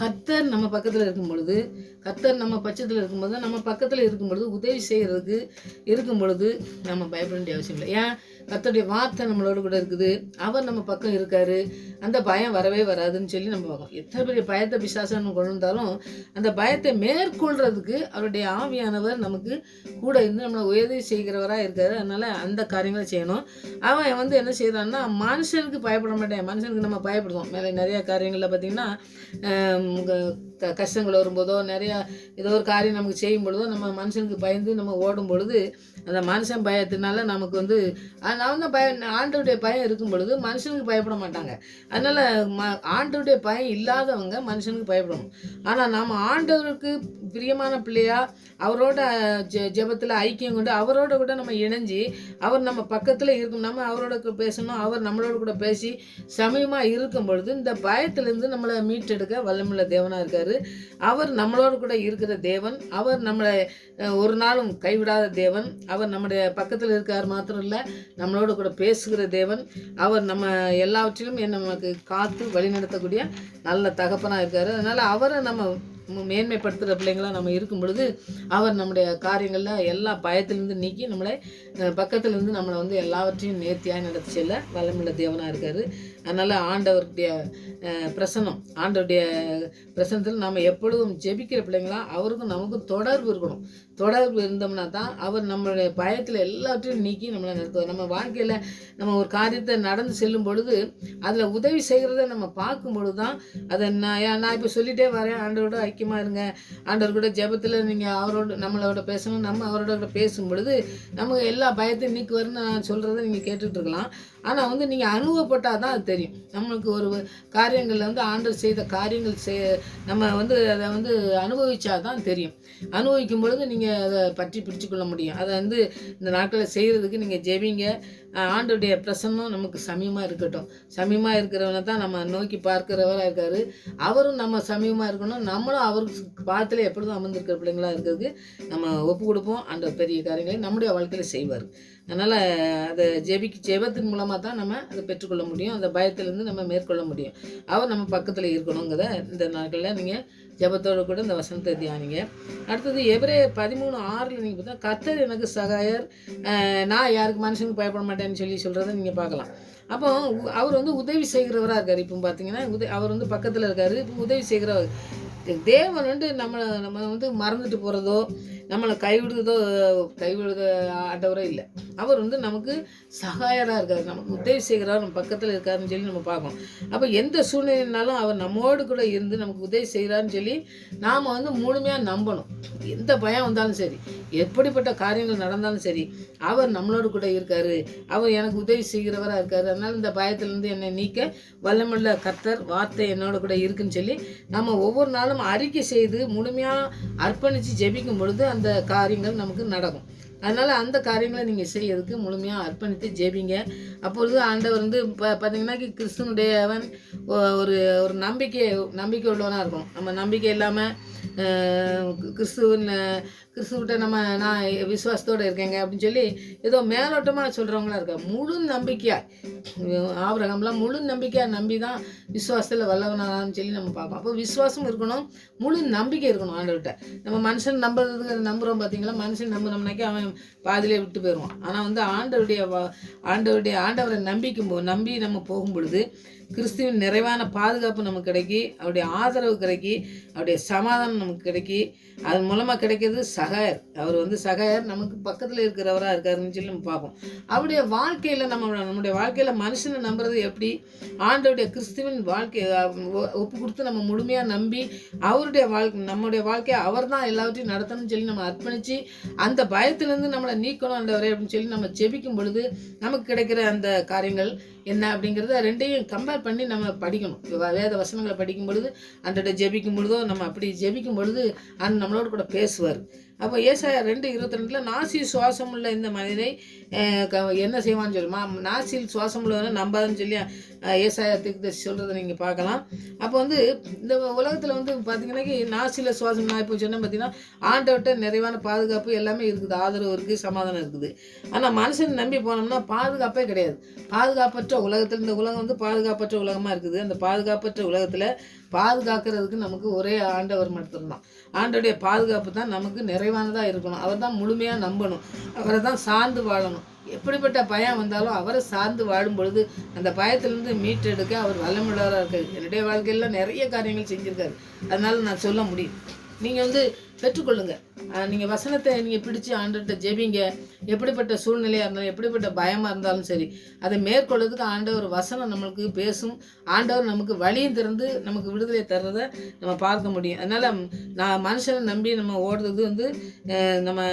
கர்த்தர் நம்ம பக்கத்தில் இருக்கும் பொழுது, கர்த்தர் நம்ம பட்சத்தில் இருக்கும்போது, நம்ம பக்கத்தில் இருக்கும் பொழுது, உதவி செய்கிறதுக்கு இருக்கும் பொழுது நம்ம பயப்பட வேண்டிய அவசியம் இல்லை. ஏன்? கர்த்தருடைய வார்த்தை நம்மளோட கூட இருக்குது, அவர் நம்ம பக்கம் இருக்காரு, அந்த பயம் வரவே வராதுன்னு சொல்லி நம்ம பார்க்கணும். எத்தனை பெரிய பயத்தை பிசாசம் கொண்டு வந்தாலும் அந்த பயத்தை மேற்கொள்றதுக்கு அவருடைய ஆவியானவர் நமக்கு கூட இருந்து நம்மளை உதவி செய்கிறவராக இருக்காரு. அதனால் அந்த காரியங்களை செய்யணும். அவன் வந்து என்ன செய்கிறான்னா, மனுஷனுக்கு பயப்பட மாட்டேன், மனுஷனுக்கு நம்ம பயப்படுவோம். மேலே நிறையா காரியங்களில் பார்த்திங்கன்னா கஷ்டங்கள் வரும்போதோ நிறையா ஏதோ ஒரு காரியம் நமக்கு செய்யும் பொழுதோ நம்ம மனுஷனுக்கு பயந்து நம்ம ஓடும் பொழுது அந்த மனுஷன் பயத்தினால நமக்கு வந்து நான் தான் ஆண்டவருடைய பயம் இருக்கும் பொழுது மனுஷனுக்கு பயப்பட மாட்டாங்க. அதனால் ஆண்டவருடைய பயம் இல்லாதவங்க மனுஷனுக்கு பயப்படணும். ஆனால் நாம் ஆண்டவருக்கு பிரியமான பிள்ளையா அவரோட ஜெபத்தில் ஐக்கியம் கொண்டு அவரோட கூட நம்ம இணைஞ்சி அவர் நம்ம பக்கத்தில் இருக்கும், நம்ம அவரோட பேசணும், அவர் நம்மளோட கூட பேசி சமயமாக இருக்கும் பொழுது இந்த பயத்திலேருந்து நம்மளை மீட்டெடுக்க வல்லமுள்ள தேவனாக இருக்கார். இருக்கார். அவர் நம்மளோடு கூட இருக்கிற தேவன். அவர் நம்மளை ஒரு நாளும் கைவிடாத தேவன். அவர் நம்முடைய பக்கத்தில் இருக்கார் மாத்திரம் இல்லை, நம்மளோடு கூட பேசுகிற தேவன். அவர் நம்ம எல்லாவற்றிலும் நமக்கு காத்து வழிநடத்தக்கூடிய நல்ல தகப்பனாக இருக்கார். அதனால் அவரை நம்ம மேன்மைப்படுத்துகிற பிள்ளைங்களாக நம்ம இருக்கும் பொழுது அவர் நம்முடைய காரியங்களில் எல்லா பயத்திலிருந்து நீக்கி நம்மளை பக்கத்துலேருந்து நம்மளை வந்து எல்லாவற்றையும் நேர்த்தியாக நடத்தி செல்ல வல்லமுள்ள தேவனாக இருக்கார். அதனால் ஆண்டவருடைய ஆண்டவருடைய பிரசனத்தில் நம்ம எப்பொழுதும் ஜெபிக்கிற பிள்ளைங்களா அவருக்கும் நமக்கும் தொடர்பு இருக்கணும். தொடர்பு இருந்தோம்னா தான் அவர் நம்மளுடைய பயத்தில் எல்லாவற்றையும் நீக்கி நம்மளை நடத்துவார். நம்ம வாழ்க்கையில் நம்ம ஒரு காரியத்தை நடந்து செல்லும் பொழுது அதில் உதவி செய்கிறத நம்ம பார்க்கும் பொழுது தான் அதை நான் இப்போ சொல்லிகிட்டே வரேன், ஆண்டவரோட ஐக்கியமாக இருங்க, ஆண்டவர் கூட ஜெபத்தில் நீங்கள் நம்மளோட பேசணும், நம்ம அவரோட பேசும் பொழுது நமக்கு எல்லா பயத்தையும் நீக்குவார்னு நான் சொல்கிறத நீங்கள் கேட்டுட்டு இருக்கலாம். ஆனால் வந்து நீங்கள் அனுபவப்பட்டால் தான் அது தெரியும். நம்மளுக்கு ஒரு காரியங்களில் வந்து ஆண்டவர் செய்த காரியங்கள் நம்ம வந்து அதை வந்து அனுபவிச்சா தான் தெரியும். அனுபவிக்கும் பொழுது நீங்கள் அதை பற்றி பிடிச்சிக்கொள்ள முடியும். அதை வந்து இந்த நாட்களில் செய்கிறதுக்கு நீங்கள் ஜெபிங்க. ஆண்டவருடைய பிரசன்னம் நமக்கு சமீபமாக இருக்கட்டும். சமீபமாக இருக்கிறவனை தான் நம்ம நோக்கி பார்க்கிறவராக இருக்கார். அவரும் நம்ம சமீபமாக இருக்கணும். நம்மளும் அவருக்கு பாதத்தில் எப்பொழுதும் அமர்ந்திருக்கிற பிள்ளைங்களாக இருக்கிறதுக்கு நம்ம ஒப்பு கொடுப்போம். அந்த பெரிய காரியங்களை நம்முடைய வாழ்க்கையில் செய்வார். அதனால் அதை ஜெபத்தின் மூலமாக தான் நம்ம அதை பெற்றுக்கொள்ள முடியும். அந்த பயத்திலேருந்து நம்ம மேற்கொள்ள முடியும். அவர் நம்ம பக்கத்தில் இருக்கணுங்கிறத இந்த நாட்களில் நீங்கள் ஜெபத்தோடு கூட இந்த வசனத்தை தியானிங்க. அடுத்தது எபிரேயர் 13:6 நீங்கள் பார்த்தா கர்த்தர் எனக்கு சகாயர், நான் யாருக்கு மனுஷனுக்கு பயப்பட மாட்டேன்னு சொல்கிறத நீங்கள் பார்க்கலாம். அப்போ அவர் வந்து உதவி செய்கிறவராக இருக்கார். இப்போ பார்த்தீங்கன்னா அவர் வந்து பக்கத்தில் இருக்கார். இப்போ உதவி செய்கிறவர் தேவன் வந்து நம்ம வந்து மறந்துட்டு போகிறதோ நம்மளை கைவிடுறதோ ஆண்டவரோ இல்லை. அவர் வந்து நமக்கு சகாயராக இருக்கார், நமக்கு உதவி செய்கிறார், நம்ம பக்கத்தில் இருக்காருன்னு சொல்லி நம்ம பார்க்கணும். அப்போ எந்த சூழ்நிலைனாலும் அவர் நம்மோடு கூட இருந்து நமக்கு உதவி செய்கிறான்னு சொல்லி நாம் வந்து முழுமையாக நம்பணும். எந்த பயம் வந்தாலும் சரி, எப்படிப்பட்ட காரியங்கள் நடந்தாலும் சரி, அவர் நம்மளோடு கூட இருக்கார், அவர் எனக்கு உதவி செய்கிறவராக இருக்கார். அதனால் இந்த பயத்திலேருந்து என்னை நீக்க வல்லமுள்ள கர்த்தர் வார்த்தை என்னோட கூட இருக்குன்னு சொல்லி நம்ம ஒவ்வொரு நாளும் அறிக்கை செய்து முழுமையாக அர்ப்பணித்து ஜெபிக்கும் பொழுது அந்த காரியங்கள் நமக்கு நடக்கும். அதனால் அந்த காரியங்களை நீங்கள் செய்யறதுக்கு முழுமையாக அர்ப்பணித்து ஜெபிங்க. அப்பொழுது ஆண்டவர் வந்து பார்த்தீங்கன்னா கிறிஸ்துவனுடையவன் ஒரு ஒரு நம்பிக்கை உள்ளவனாக இருக்கும். நம்ம நம்பிக்கை இல்லாமல் கிறிஸ்துவிட்ட நான் விசுவாசத்தோடு இருக்கேங்க அப்படின்னு சொல்லி ஏதோ மேலோட்டமாக சொல்கிறவங்களா இருக்கா. முழு நம்பிக்கையாக ஆபிரகாம்லாம் முழு நம்பிக்கையாக நம்பி தான் விசுவாசத்தில் வல்லவனான்னு சொல்லி நம்ம பார்ப்போம். அப்போ விசுவாசம் இருக்கணும், முழு நம்பிக்கை இருக்கணும் ஆண்டவர்கிட்ட. நம்ம மனுஷன் நம்புகிறோம் பார்த்தீங்களா, மனுஷன் நம்பினோம்னாக்கி அவன் பாதியிலே விட்டு போயிடுவான். ஆனால் வந்து ஆண்டவரை நம்பி நம்ம போகும் பொழுது கிறிஸ்துவின் நிறைவான பாதுகாப்பு நமக்கு கிடைக்கி, அவருடைய ஆதரவு கிடைக்கி, அவருடைய சமாதானம் நமக்கு கிடைக்கி, அதன் மூலமாக கிடைக்கிறது சகாயர். அவர் வந்து சகாயர் நமக்கு பக்கத்தில் இருக்கிறவராக இருக்காருன்னு சொல்லி நம்ம பார்ப்போம். அவருடைய வாழ்க்கையில் நம்முடைய வாழ்க்கையில் மனுஷனை நம்புறது எப்படி, ஆண்டவருடைய கிறிஸ்துவின் வாழ்க்கையை ஒப்பு கொடுத்து நம்ம முழுமையாக நம்பி நம்முடைய வாழ்க்கையை அவர் தான் எல்லாவற்றையும் நடத்தணும்னு சொல்லி நம்ம அர்ப்பணித்து அந்த பயத்திலேருந்து நம்மளை நீக்கணும் ஆண்டவரே அப்படின்னு சொல்லி நம்ம ஜெபிக்கும் பொழுது நமக்கு கிடைக்கிற அந்த காரியங்கள் என்ன அப்படிங்கிறத ரெண்டையும் கம்பேர் பண்ணி நம்ம படிக்கணும். வேத வசனங்களை படிக்கும் பொழுது அந்த ஜெபிக்கும் பொழுதோ நம்ம அப்படி ஜெபிக்கும் பொழுது அந்த நம்மளோட கூட பேசுவார். அப்போ ஏசாயா 2:22 நாசியில் சுவாசம் உள்ள இந்த மனிதனை என்ன செய்வான்னு சொல்லுமா, நாசியில் சுவாசம் உள்ளவனை நம்பாதுன்னு சொல்லி ஏசாயா தீர்க்கதரிசி சொல்கிறத நீங்கள் பார்க்கலாம். அப்போ வந்து இந்த உலகத்தில் வந்து பார்த்தீங்கன்னா நாசியில் சுவாசம், நான் இப்போ சொன்னேன் பார்த்தீங்கன்னா ஆண்டவர்கிட்ட நிறைவான பாதுகாப்பு எல்லாமே இருக்குது, ஆதரவு இருக்குது, சமாதானம் இருக்குது. ஆனால் மனுஷன் நம்பி போனோம்னா பாதுகாப்பே கிடையாது. பாதுகாப்பற்ற உலகத்தில், இந்த உலகம் வந்து பாதுகாப்பற்ற உலகமாக இருக்குது. அந்த பாதுகாப்பற்ற உலகத்தில் பாதுகாக்கிறதுக்கு நமக்கு ஒரே ஆண்டவர் மட்டும்தான். ஆண்டவருடைய பாதுகாப்பு தான் நமக்கு நிறைவானதாக இருக்கணும். அவர் தான் முழுமையாக நம்பணும், அவரை தான் சார்ந்து வாழணும். எப்படிப்பட்ட பயம் வந்தாலும் அவரை சார்ந்து வாழும் பொழுது அந்த பயத்திலிருந்து மீட்டெடுக்க அவர் வல்லமுள்ளவராக இருக்கார். என்னுடைய வாழ்க்கையில் நிறைய காரியங்கள் செஞ்சுருக்காரு, அதனால நான் சொல்ல முடியும். நீங்கள் வந்து பெற்றுக்கொள்ளுங்க. நீங்கள் வசனத்தை நீங்கள் பிடிச்சி ஆண்டவர்கிட்ட ஜெபிங்க. எப்படிப்பட்ட சூழ்நிலையாக இருந்தாலும், எப்படிப்பட்ட பயமாக இருந்தாலும் சரி, அதை மேற்கொள்றதுக்கு ஆண்டவர் வசனம் நம்மளுக்கு பேசும். ஆண்டவர் நமக்கு வழியும் திறந்து நமக்கு விடுதலை தர்றதை நம்ம பார்க்க முடியும். அதனால் நான் மனுஷனை நம்பி நம்ம ஓடுறது வந்து நம்ம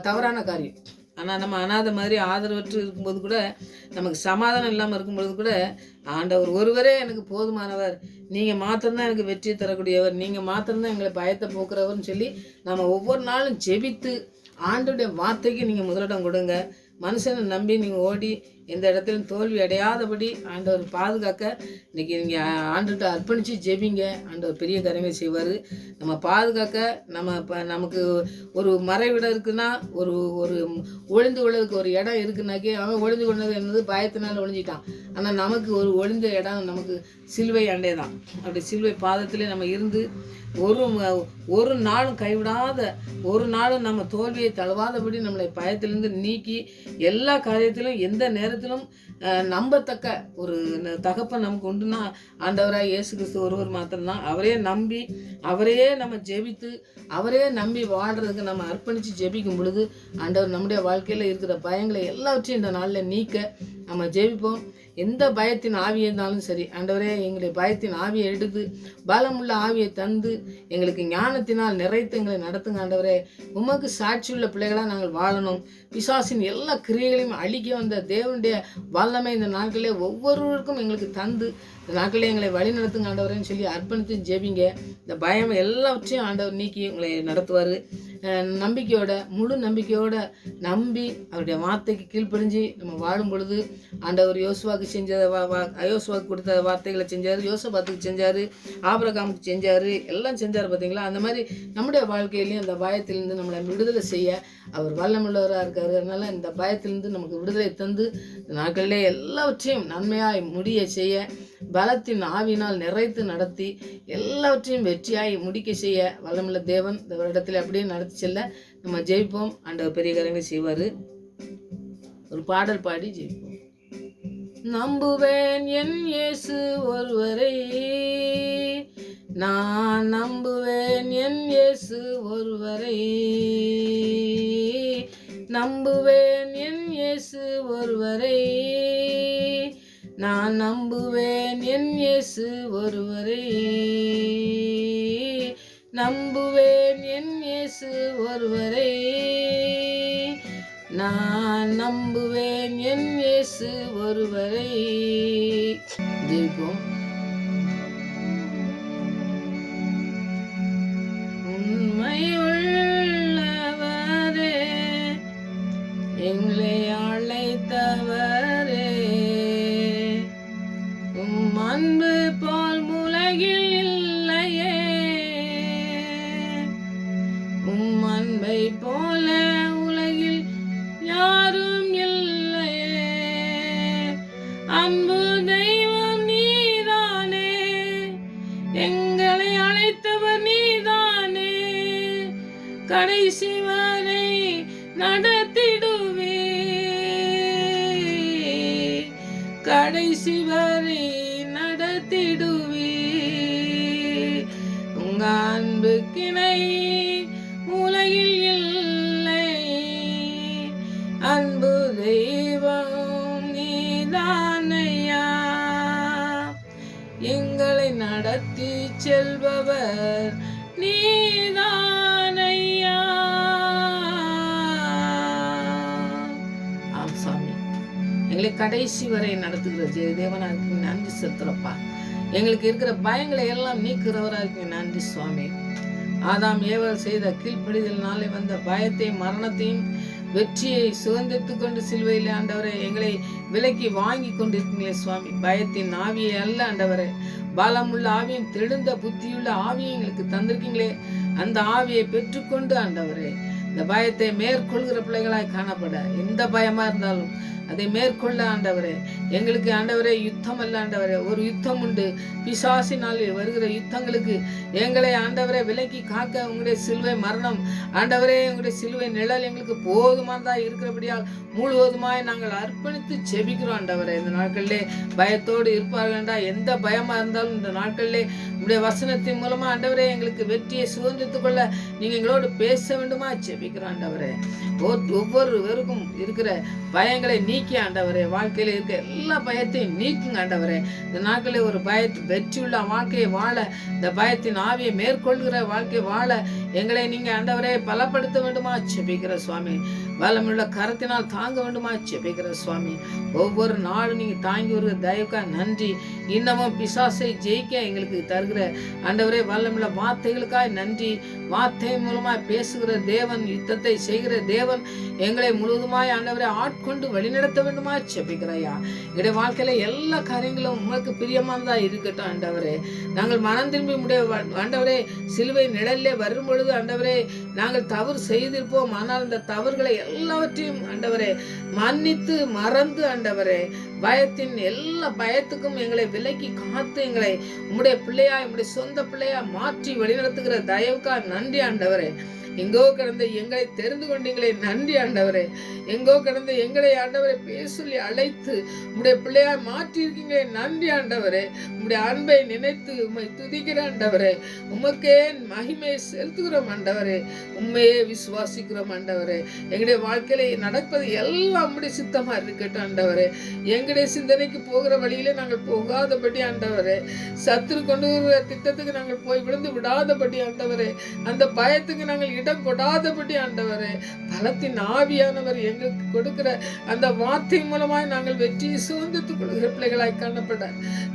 தவறான காரியம். ஆனால் நம்ம அனாதை மாதிரி ஆதரவற்று இருக்கும்போது கூட, நமக்கு சமாதானம் இல்லாமல் இருக்கும்பொழுது கூட ஆண்டவர் ஒருவரே எனக்கு போதுமானவர், நீங்கள் மாத்திரம்தான் எனக்கு வெற்றியை தரக்கூடியவர், நீங்கள் மாத்திரம்தான் எங்களை பயத்தை போக்குறவர்னு சொல்லி நம்ம ஒவ்வொரு நாளும் ஜெபித்து ஆண்டவருடைய வார்த்தைக்கு நீங்கள் முதலிடம் கொடுங்க. மனுஷனை நம்பி நீங்கள் ஓடி எந்த இடத்திலும் தோல்வி அடையாதபடி ஆண்டவர் பாதுகாக்க இன்றைக்கி நீங்கள் ஆண்டுகிட்ட அர்ப்பணித்து ஜெபிங்க. ஆண்டவர் பெரிய காரியங்கள் செய்வார். நம்ம பாதுகாக்க நமக்கு ஒரு மறைவிடம் இருக்குன்னா, ஒரு ஒரு ஒளிந்து கொள்ளதுக்கு ஒரு இடம் இருக்குன்னாக்கி அவன் ஒளிந்து கொண்டது என்னது பயத்தினால் ஒளிஞ்சிட்டான். ஆனால் நமக்கு ஒரு ஒளிந்த இடம் நமக்கு சிலுவை அண்டை தான். அப்படி சிலுவை பாதத்திலே நம்ம இருந்து ஒரு நாளும் கைவிடாத, ஒரு நாளும் நம்ம தோல்வியை தழுவாதபடி நம்மளை பயத்திலிருந்து நீக்கி எல்லா காரியத்திலும் எந்த நேரத்திலும் நம்பத்தக்க ஒரு தகப்பன் நமக்கு உண்டுன்னா ஆண்டவராக இயேசு கிறிஸ்து ஒருவர் மாத்திரம்தான். அவரே நம்பி அவரையே நம்ம ஜெபித்து அவரே நம்பி வாழ்கிறதுக்கு நம்ம அர்ப்பணித்து ஜெபிக்கும் பொழுது ஆண்டவர் நம்முடைய வாழ்க்கையில் இருக்கிற பயங்களை எல்லாவற்றையும் இந்த நாளில் நீக்க நம்ம ஜெபிப்போம். எந்த பயத்தின் ஆவியை இருந்தாலும் சரி, ஆண்டவரே எங்களை பயத்தின் ஆவியை எடுத்து பலமுள்ள ஆவியை தந்து எங்களுக்கு ஞானத்தினால் நிறைத்து எங்களை நடத்துங்க. ஆண்டவரே உமக்கு சாட்சியுள்ள பிள்ளைகளாக நாங்கள் வாழணும். பிசாசின் எல்லா கிரியைகளையும் அழிக்க வந்த தேவனுடைய வல்லமை இந்த நாட்களிலே ஒவ்வொருவருக்கும் எங்களுக்கு தந்து இந்த நாட்களிலே எங்களை வழி நடத்துங்க ஆண்டவரேன்னு சொல்லி அர்ப்பணித்து ஜெபிங்க. இந்த பயம் எல்லாவற்றையும் ஆண்டவர் நீக்கி உங்களை நடத்துவார். நம்பிக்கையோட, முழு நம்பிக்கையோட நம்பி அவருடைய வார்த்தைக்கு கீழ்ப்படிஞ்சு நம்ம வாழும் பொழுது ஆண்டவர் யோசுவாக்கு யோசுவாக்கு கொடுத்த வார்த்தைகளை செஞ்சார், யோசபாத்துக்கு செஞ்சார், ஆபிரகாமுக்கு செஞ்சார், எல்லாம் செஞ்சார். பார்த்தீங்களா? அந்த மாதிரி நம்முடைய வாழ்க்கையிலையும் அந்த பயத்திலிருந்து நம்மளை விடுதலை செய்ய அவர் வல்லமுள்ளவராக இருக்கார். அதனால் இந்த பயத்திலிருந்து நமக்கு விடுதலை தந்து நாட்களிலே எல்லாவற்றையும் நன்மையாய் முடிய செய்ய பலத்தின் ஆவினால் நிறைத்து நடத்தி எல்லாவற்றையும் வெற்றியாய் முடிக்க செய்ய வல்லமுள்ள தேவன் இந்த வருடத்தில் அப்படியே நடத்தி செல்ல நம்ம ஜெயிப்போம். ஆண்டவர் பெரிய காரியங்களை செய்வார். ஒரு பாடல் பாடி ஜெயிப்போம். நம்புவேன் என் இயேசு ஒருவரை, நான் நம்புவேன் என் இயேசு ஒருவரை, நம்புவேன் என் இயேசு ஒருவரை, நான் நம்புவேன் என் இயேசு ஒருவரை, நம்புவேன் என் இயேசு ஒருவரை, நான் நம்புவேன் என் இயேசு ஒருவரை. ஜெயிப்போம். உண்மை உள்ளவரே, எங்களை அழைத்தவரே, அன்பு போல் உலகில் இல்லையே, அன்பை போல உலகில் யாரும் இல்லையே, அன்பு தெய்வம் நீதானே, எங்களை அழைத்தவர் நீதானே, கடைசி வரை நடத்திடுவே, கடைசி வரை நடத்திடுவே, உங்க அன்பு கிணை உலகில் இல்லை, அன்பு தெய்வம் நீதானையா, எங்களை நடத்தி செல்பவர் நீதானையா. ஆம் சாமி, எங்களை கடைசி வரை நடத்துகிற தேவனாருக்கு நன்றி செலுத்துறப்பா. எங்களுக்கு இருக்கிற பயங்களை எல்லாம் நீக்கிறவராக நன்றி சுவாமி. ஆதாம் ஏவல் செய்த கீழ்ப்படிதலினாலே வந்த பயத்தையும் மரணத்தையும் வெற்றியை சுதந்திரத்து கொண்டு சிலுவையில் ஆண்டவரை எங்களை விலக்கி வாங்கி கொண்டிருக்கீங்களே சுவாமி. பயத்தின் ஆவியை அல்ல ஆண்டவரை, பலமுள்ள ஆவியும் தெளிந்த புத்தியுள்ள ஆவியை எங்களுக்கு தந்திருக்கீங்களே, அந்த ஆவியை பெற்றுக்கொண்டு ஆண்டவரே இந்த பயத்தை மேற்கொள்கிற பிள்ளைகளாய் காணப்பட, எந்த பயமா இருந்தாலும் அதை மேற்கொள்ள ஆண்டவரே. எங்களுக்கு ஆண்டவரே யுத்தம் அல்ல ஆண்டவரே, ஒரு யுத்தம் உண்டு. பிசாசினால் வருகிற யுத்தங்களுக்கு எங்களை ஆண்டவரே விலக்கி காக்க உங்களுடைய சிலுவை மரணம் ஆண்டவரே, உங்களுடைய சிலுவை நிழல் எங்களுக்கு போதுமானதா இருக்கிறபடியால் முழுவதுமாய் நாங்கள் அர்ப்பணித்து செபிக்கிறோம் ஆண்டவரே. இந்த நாட்களிலே பயத்தோடு இருப்பார்கள்டா, எந்த பயமா இருந்தாலும் இந்த நாட்களிலே உங்களுடைய வசனத்தின் மூலமா ஆண்டவரே எங்களுக்கு வெற்றியை சுதந்திரத்துக் கொள்ள நீங்க எங்களோடு பேச வேண்டுமா செபிக்கிறோம் ஆண்டவரே. ஒவ்வொருவருக்கும் இருக்கிற பயங்களை நீக்கி ஆண்டவரே, வாழ்க்கையில இருக்க எல்லா பயத்தையும் நீக்குங்க ஆண்டவரே. இந்த நாட்களில் ஒரு வெற்றியுள்ள வாழ்க்கையை வாழ, இந்த பயத்தின் ஆவியை மேற்கொள்கிற வாழ்க்கை வாழ எங்களை நீங்க ஆண்டவரே பலப்படுத்த வேண்டுமா செபிக்கிற சுவாமி. பலமுள்ள கரத்தினால் தாங்க வேண்டுமா செபிக்கிற சுவாமி. ஒவ்வொரு நாளும் நீங்க தாங்கி வருகிற தயவுக்கா நன்றி. இன்னமும் பிசாசை ஜெயிக்க எங்களுக்கு தருகிற ஆண்டவரே வல்லமுள்ள வார்த்தைகளுக்காய் நன்றி. வார்த்தை மூலமா பேசுகிற தேவன் யுத்தத்தை செய்கிற தேவன் எங்களை முழுவதுமாய் ஆண்டவரை ஆட்கொண்டு வழிநடத்த வேண்டுமா செபிக்கிறையா. எங்களுடைய வாழ்க்கையில எல்லா காரியங்களும் உமக்கு பிரியமானதா இருக்கட்டும் ஆண்டவரே. நாங்கள் மனம் திரும்பி முடிய ஆண்டவரே சிலுவை நிழலிலே வரும் பொழுது ஆண்டவரே நாங்கள் தவறு செய்திருப்போம். ஆனால் அந்த தவறுகளை எல்லாவற்றையும் ஆண்டவரே மன்னித்து மறந்து ஆண்டவரே பயத்தின் எல்லா பயத்துக்கும் எங்களை விலக்கி காத்து எங்களை உம்முடைய பிள்ளையா உம்முடைய சொந்த பிள்ளையா மாற்றி வழிநடத்துகிற தயவுக்கா நன்றி ஆண்டவரே. எங்கோ கடந்த எங்களை தெரிந்து கொண்டீங்களே நன்றி ஆண்டவரே. எங்கோ கடந்த எங்களை ஆண்டவரை பேர் சொல்லி அழைத்து உம்முடைய பிள்ளையா மாற்றி இருக்கீங்களே நன்றி ஆண்டவரே. உம்முடைய அன்பை நினைத்து உம்மை துதிக்கிற ஆண்டவரே. உமக்கே மகிமையை செலுத்துகிறோம் ஆண்டவரே. உண்மையே விசுவாசிக்கிறோம் ஆண்டவரே. எங்களுடைய வாழ்க்கையில நடப்பது எல்லாம் உம்முடைய சித்தமா இருக்கட்டும் ஆண்டவரே. எங்களுடைய சிந்தனைக்கு போகிற வழியிலே நாங்கள் போகாதபடி ஆண்டவரே, சத்துரு கொண்டு வருகிற திட்டத்துக்கு நாங்கள் போய் விழுந்து விடாதபடி ஆண்டவரே, அந்த பயத்துக்கு நாங்கள் இடம் கொடாதபடி ஆண்டவரே, பலத்தின் ஆவியானவர் எங்களுக்கு கொடுக்கிற அந்த வார்த்தை மூலமாய் நாங்கள் வெற்றியை சுதந்திரத்துக் கொள்கிற பிள்ளைகளாய் காணப்பட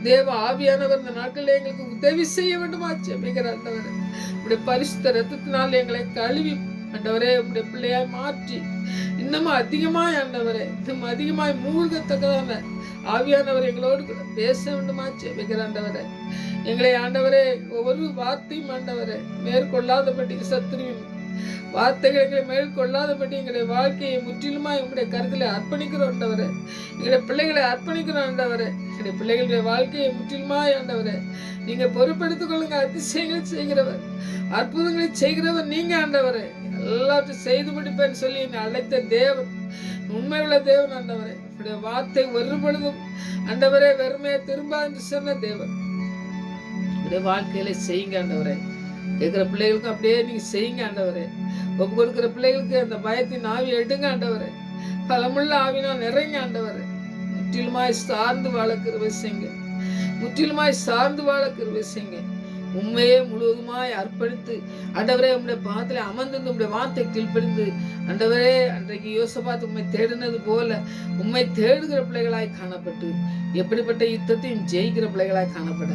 தேவ ஆவியானவர் இந்த நாட்களில் எங்களுக்கு உதவி செய்ய வேண்டுமா ஜெபிக்கிற ஆண்டவரே. உடைய பரிசுத்த ரத்தத்தினால் எங்களை கழுவி ஆண்டவரே உடைய பிள்ளையாய் மாற்றி இன்னமும் அதிகமாய் ஆண்டவரே இன்னும் அதிகமாய் மூழ்கத்தக்கதான ஆவியானவர் எங்களோடு கூட பேச வேண்டுமா ஜெபிக்கிற ஆண்டவரே. எங்களை ஆண்டவரே ஒவ்வொரு வார்த்தையும் ஆண்டவரே மேற்கொள்ளாதபடி சத்துருவின் வார்த்தைகள் எங்களை மேற்கொள்ளாதபடி எங்களுடைய வாழ்க்கையை முற்றிலுமாய் உங்களுடைய கருத்தில் அர்ப்பணிக்கிறோம் ஆண்டவரே. எங்களுடைய பிள்ளைகளை அர்ப்பணிக்கிறோம் ஆண்டவரே. எங்களுடைய பிள்ளைகளுடைய வாழ்க்கையை முற்றிலுமாய் ஆண்டவரே நீங்க பொறுப்பெடுத்துக் கொள்ளுங்க. அதிசயங்களை செய்கிறவர், அற்புதங்களை செய்கிறவர் நீங்க ஆண்டவரே. எல்லாத்தையும் செய்து முடிப்பேன்னு சொல்லி என்னை அழைத்த தேவன், உண்மை உள்ள தேவன் ஆண்டவரே. உங்களுடைய வார்த்தை ஒரு பொழுதும் ஆண்டவரே வெறுமையை திரும்ப என்று சொன்ன தேவன். உங்களுடைய வாழ்க்கையில செய்யுங்க ஆண்டவரே. கேட்கிற பிள்ளைகளுக்கு அப்படியே நீங்க செய்யுங்க ஆண்டவரே. ஒப்பு கொடுக்கிற பிள்ளைகளுக்கு அந்த பயத்தின் ஆவி எடுங்க ஆண்டவரே. பலமுள்ள ஆவினா நிறைங்க ஆண்டவரே. முற்றிலுமாய் சார்ந்து வாழ கிருபை செய்யுங்க. முற்றிலுமாய் சார்ந்து வாழ கிருபை செய்யுங்க. உண்மையே முழுவதுமாய் அர்ப்பணித்து ஆண்டவரே உம்முடைய பாதத்திலே அமர்ந்து உம்முடைய வார்த்தை கீழ்ப்படிந்து ஆண்டவரே அன்றைக்கு யோசபாத் உம்மை தேடினது போல உம்மை தேடுகிற பிள்ளைகளாய் காணப்பட்டு எப்படிப்பட்ட யுத்தத்தையும் ஜெயிக்கிற பிள்ளைகளாய் காணப்பட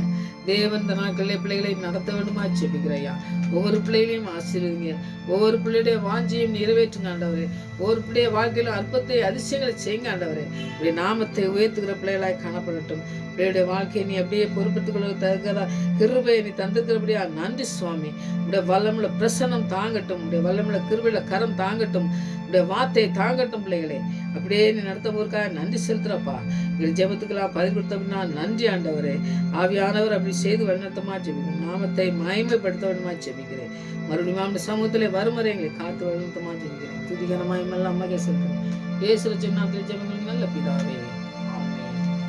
தேவன் இந்த நாட்களிலே பிள்ளைகளை நடத்த வேண்டுமா ஜெபிக்கிறையா. ஒவ்வொரு பிள்ளைகளையும் ஆசீர்வதிங்க. ஒவ்வொரு பிள்ளையுடைய வாஞ்சியையும் நிறைவேற்றுங்க ஆண்டவரே. ஒவ்வொரு பிள்ளைய வாழ்க்கையில அற்பத்தை அதிசயங்களை செய்யுங்க ஆண்டவரே. உடைய நாமத்தை உயர்த்துகிற பிள்ளைகளாய் காணப்படட்டும். பிள்ளையுடைய வாழ்க்கையை நீ அப்படியே பொறுப்பெடுத்துக் கொள்ள தகுந்த கிருபையை நீ தந்திருக்கிறபடியா நன்றி சுவாமி. உடைய வல்லமுள்ள பிரசன்னம் தாங்கட்டும். உடைய வல்லமுள்ள கிருபையில கரம் தாங்கட்டும். உடைய வார்த்தையை தாங்கட்டும் பிள்ளைகளே. அப்படியே நீ நடத்த போருக்காக நன்றி செலுத்துறப்பா. எங்கள் ஜெபத்துக்கெல்லாம் பதில் கொடுத்தோம்னா நன்றி ஆண்டவரே. ஆவியானவர் அப்படி செய்து வழிநடத்தமா ஜெபிக்கிறேன். நாமத்தை மகிமைப்படுத்த வேண்டுமா ஜெபிக்கிறேன். மறுபடியும் அந்த சமூகத்திலே வருமுறை எங்களை காத்து வழிநடத்தமா ஜெபிக்கிறேன். துதிகரமாய் எல்லாம் அம்மாக்கே செலுத்துறேன். இயேசு ரட்சகர் நாமத்திலே ஜெபங்கள் நல்ல பிதாவே.